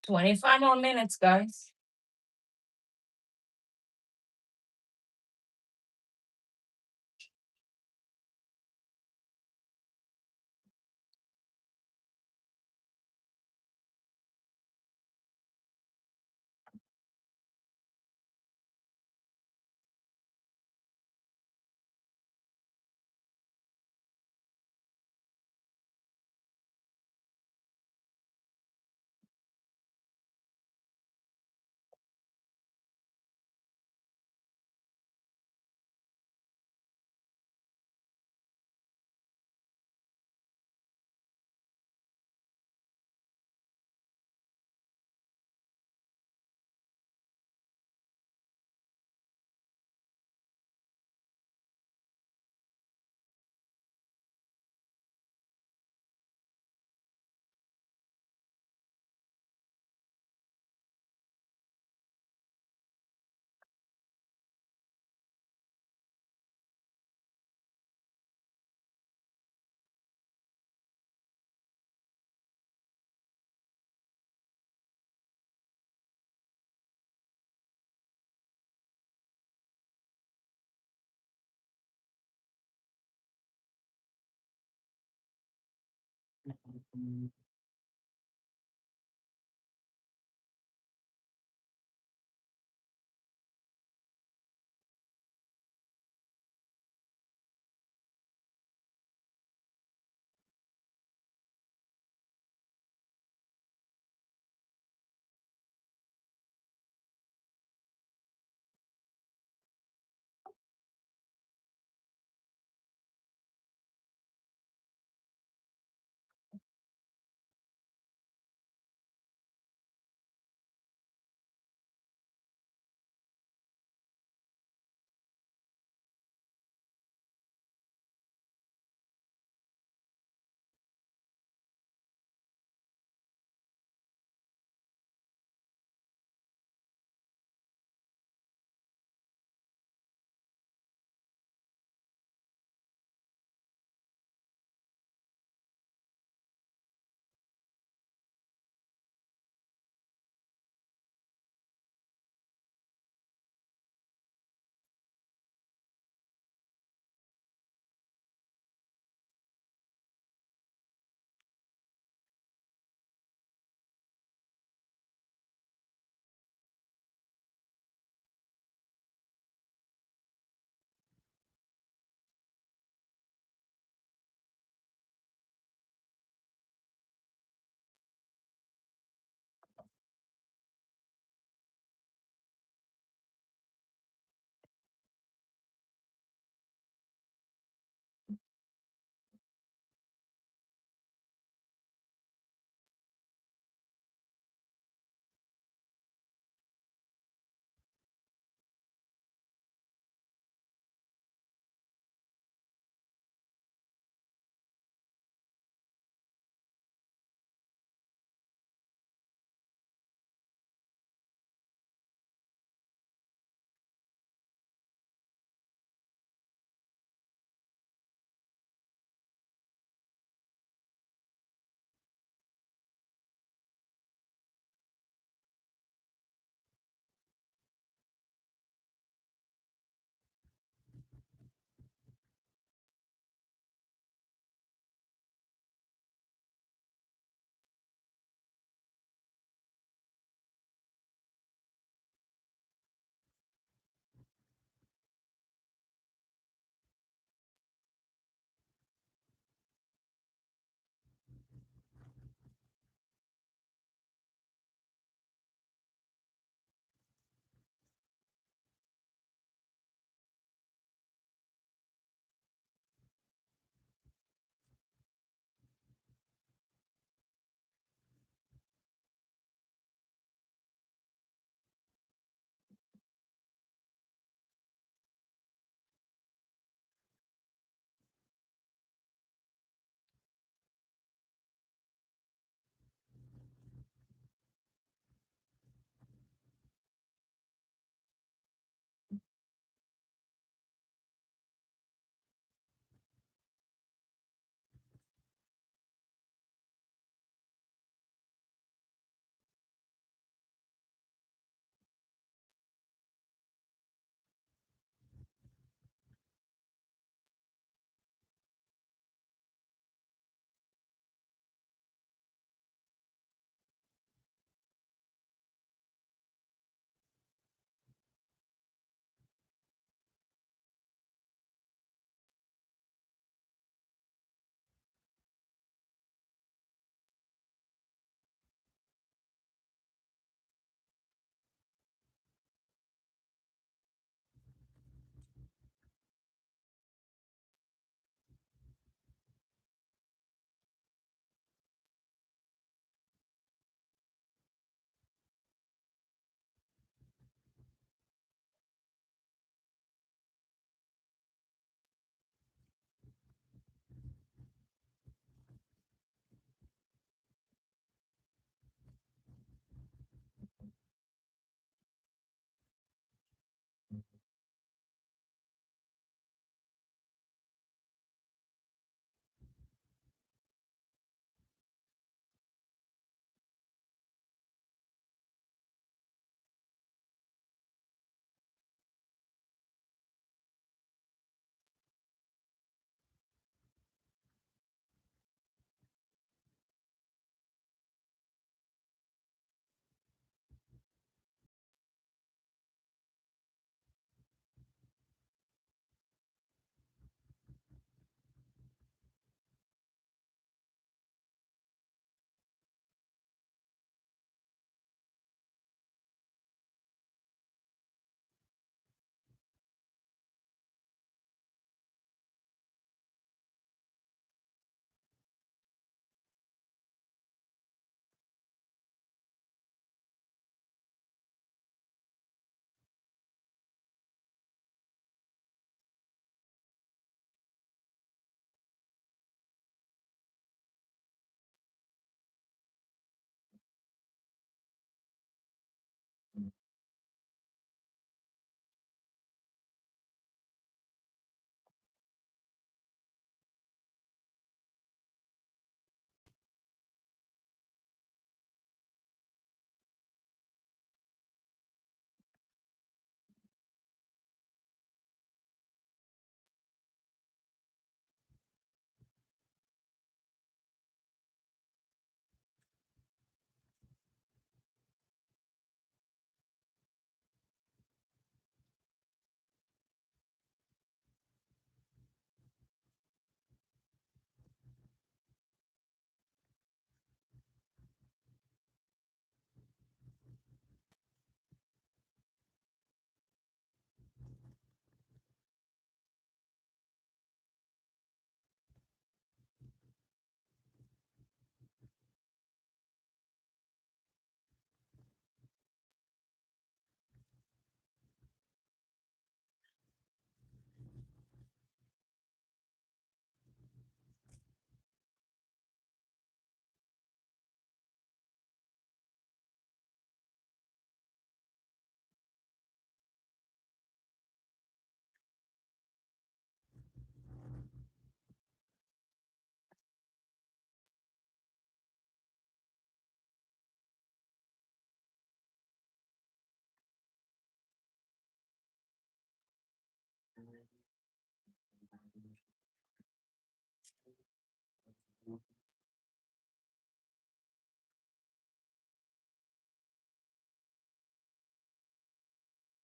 25 more minutes, guys.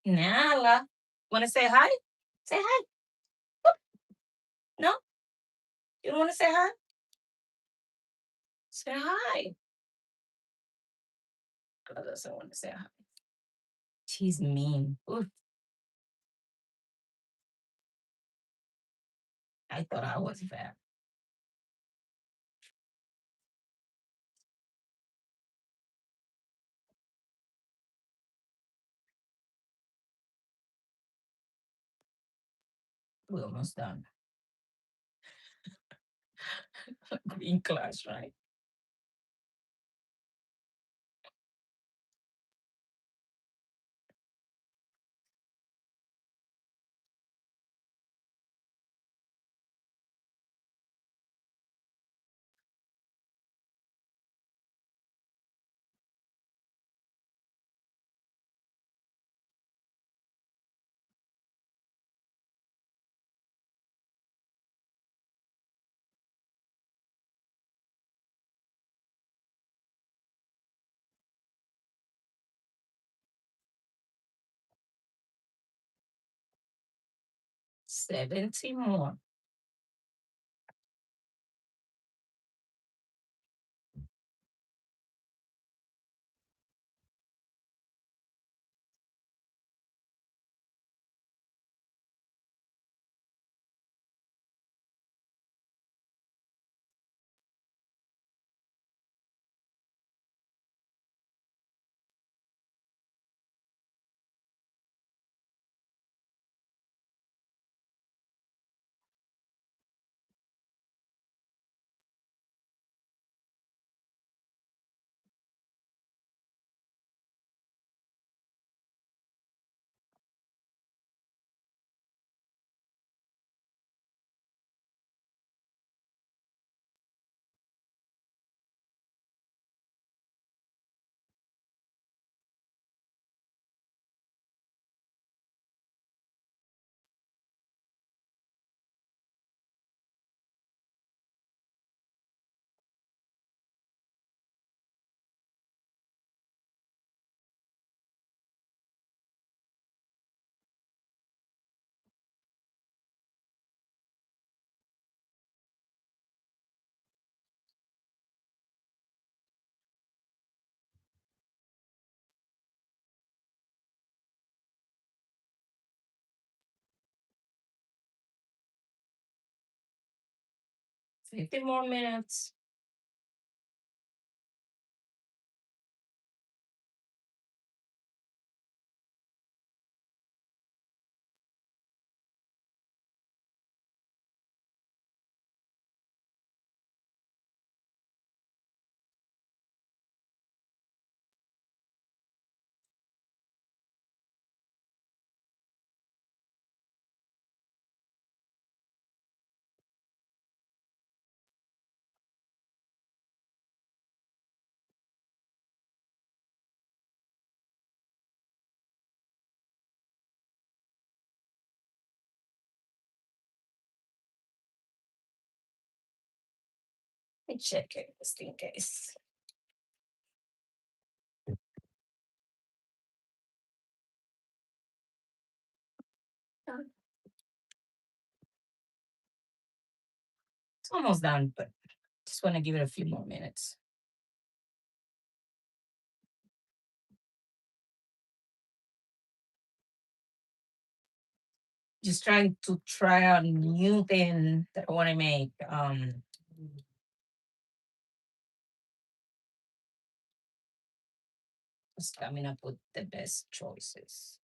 Nala. Wanna say hi? Say hi. No? You don't wanna say hi? Say hi. Ella doesn't want to say hi. She's mean. Oof, I thought I was fat. We're almost done. Green class, right? 70 more. Fifty more minutes. Let me check it just in case. It's almost done, but just want to give it a few more minutes. Just trying to try a new thing that I want to make. Just coming up with the best choices.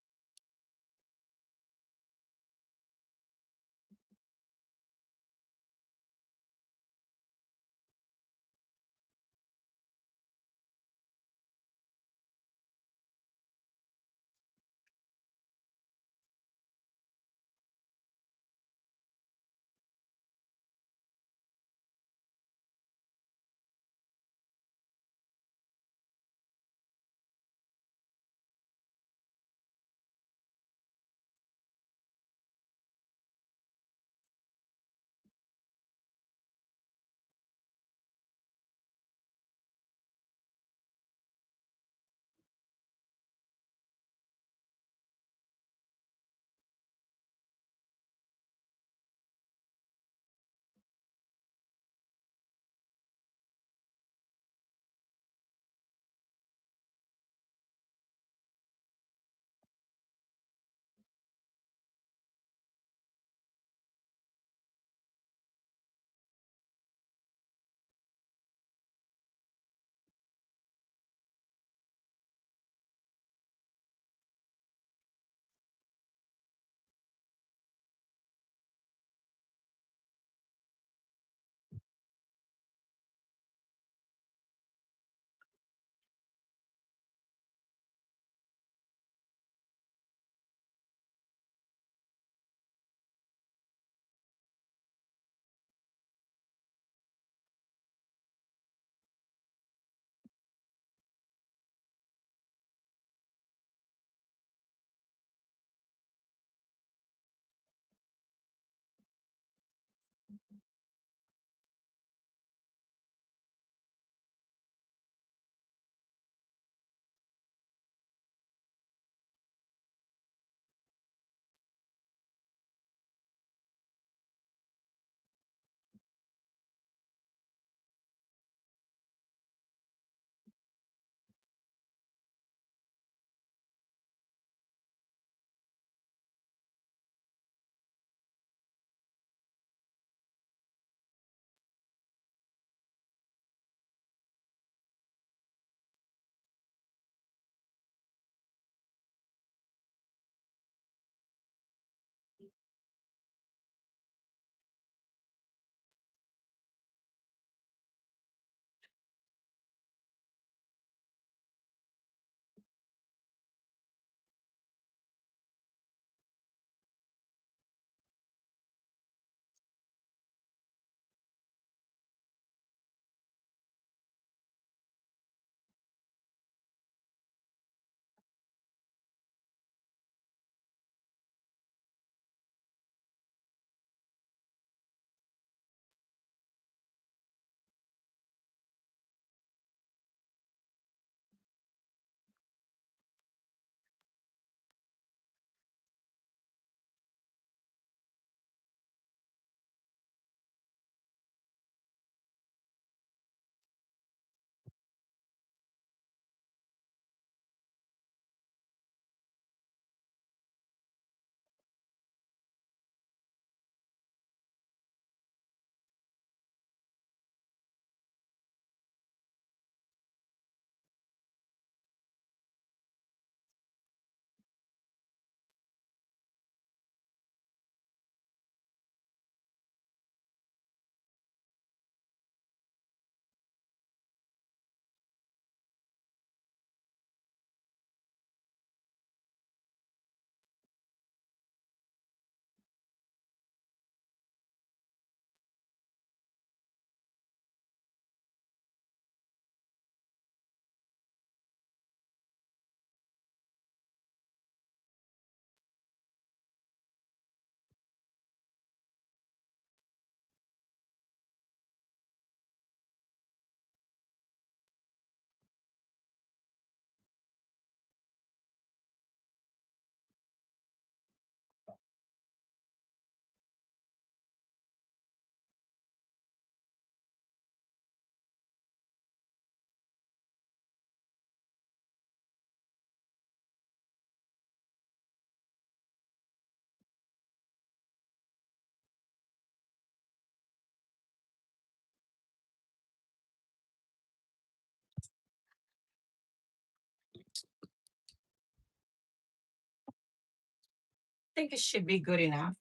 think it should be good enough.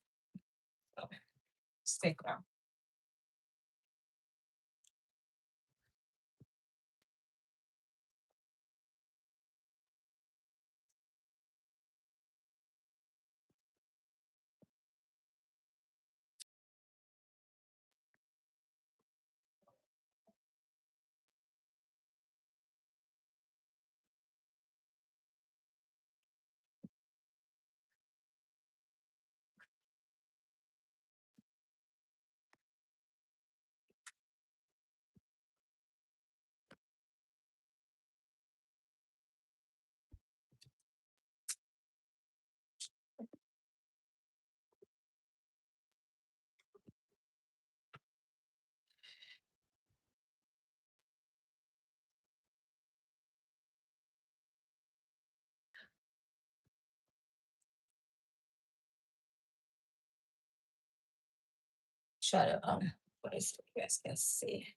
So, stick around. Try to what is it? You guys can see.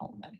Oh man.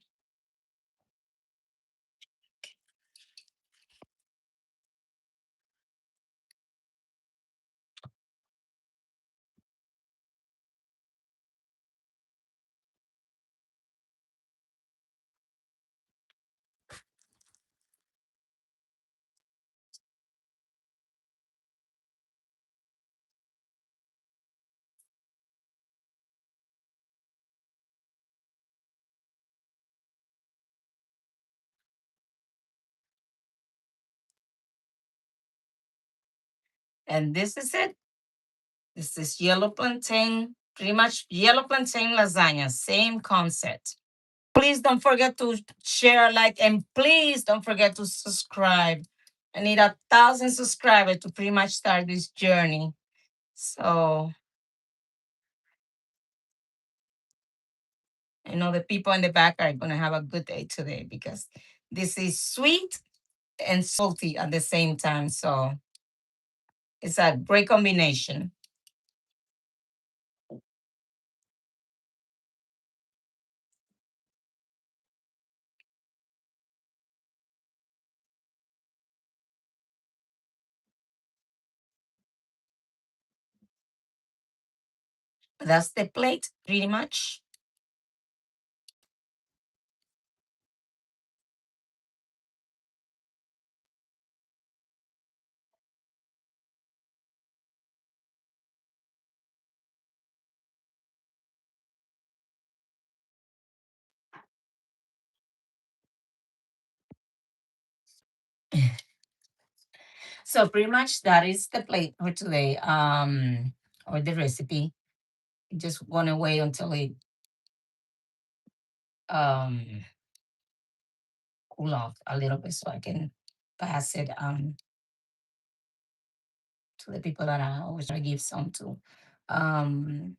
And this is it. This is yellow plantain, pretty much yellow plantain lasagna, same concept. Please don't forget to share, like, and please don't forget to subscribe. I need 1,000 subscribers to pretty much start this journey. So I know the people in the back are going to have a good day today because this is sweet and salty at the same time. So it's a great combination. That's the plate, pretty much. So pretty much that is the plate for today, or the recipe. Just gonna wait until it um cool off a little bit so I can pass it to the people that I always try to give some to. Um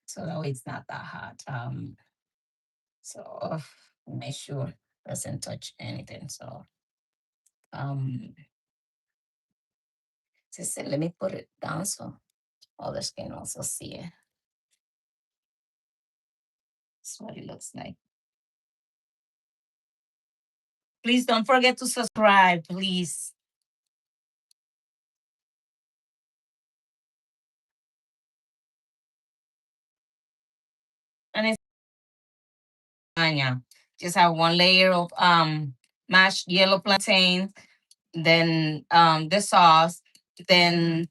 so that way it's not that hot. So make sure it doesn't touch anything. So um sister, let me put it down so others can also see it. That's what it looks like. Please don't forget to subscribe, please. And it's lasagna. Just have one layer of mashed yellow plantain, then the sauce, then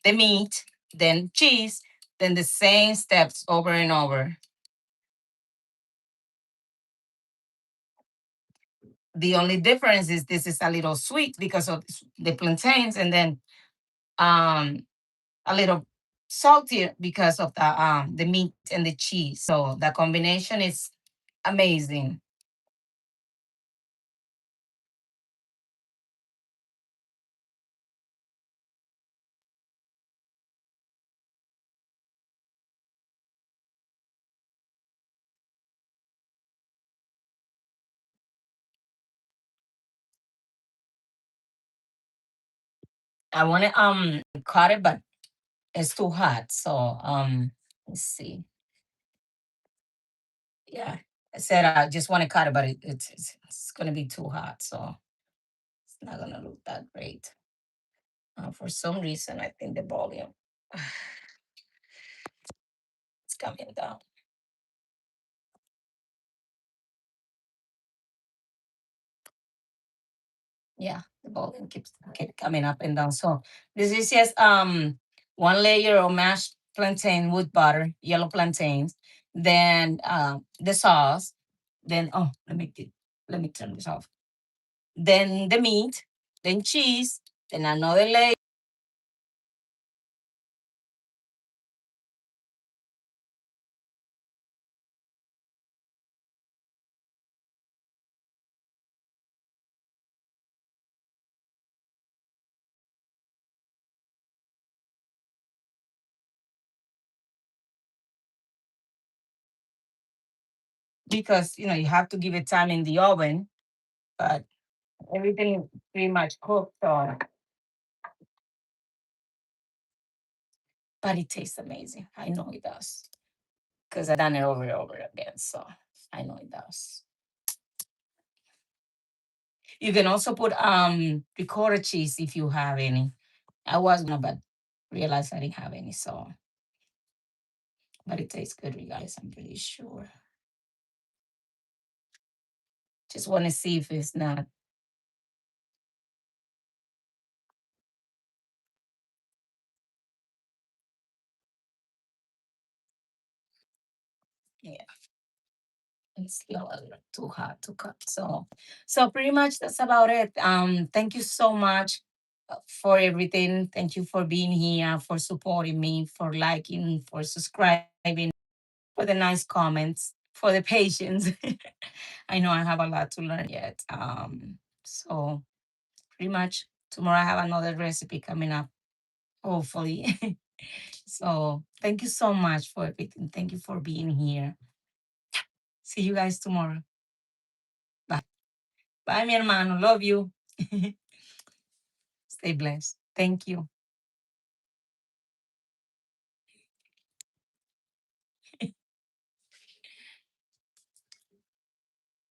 the meat, then cheese, then the same steps over and over. The only difference is this is a little sweet because of the plantains, and then um, a little saltier because of the meat and the cheese. So the combination is amazing. I want to cut it, but it's too hot. So let's see. Yeah. I said I just want to cut it, but it's going to be too hot. So it's not going to look that great. For some reason, I think the volume is coming down. Yeah, the volume keep coming up and down. So this is just one layer of mashed plantain with butter, yellow plantains, then the sauce, then let me turn this off. Then the meat, then cheese, then another layer because you have to give it time in the oven, but everything is pretty much cooked. So, but it tastes amazing. I know it does because I've done it over and over again. So I know it does. You can also put ricotta cheese if you have any. I was gonna, but realized I didn't have any. So, but it tastes good regardless. I'm pretty sure. Just want to see if it's not. Yeah, it's still a little too hot to cut. So pretty much that's about it. Thank you so much for everything. Thank you for being here, for supporting me, for liking, for subscribing, for the nice comments, for the patience. I know I have a lot to learn yet. So pretty much tomorrow I have another recipe coming up, hopefully. So thank you so much for everything. Thank you for being here. See you guys tomorrow. Bye. Bye, mi hermano. Love you. Stay blessed. Thank you.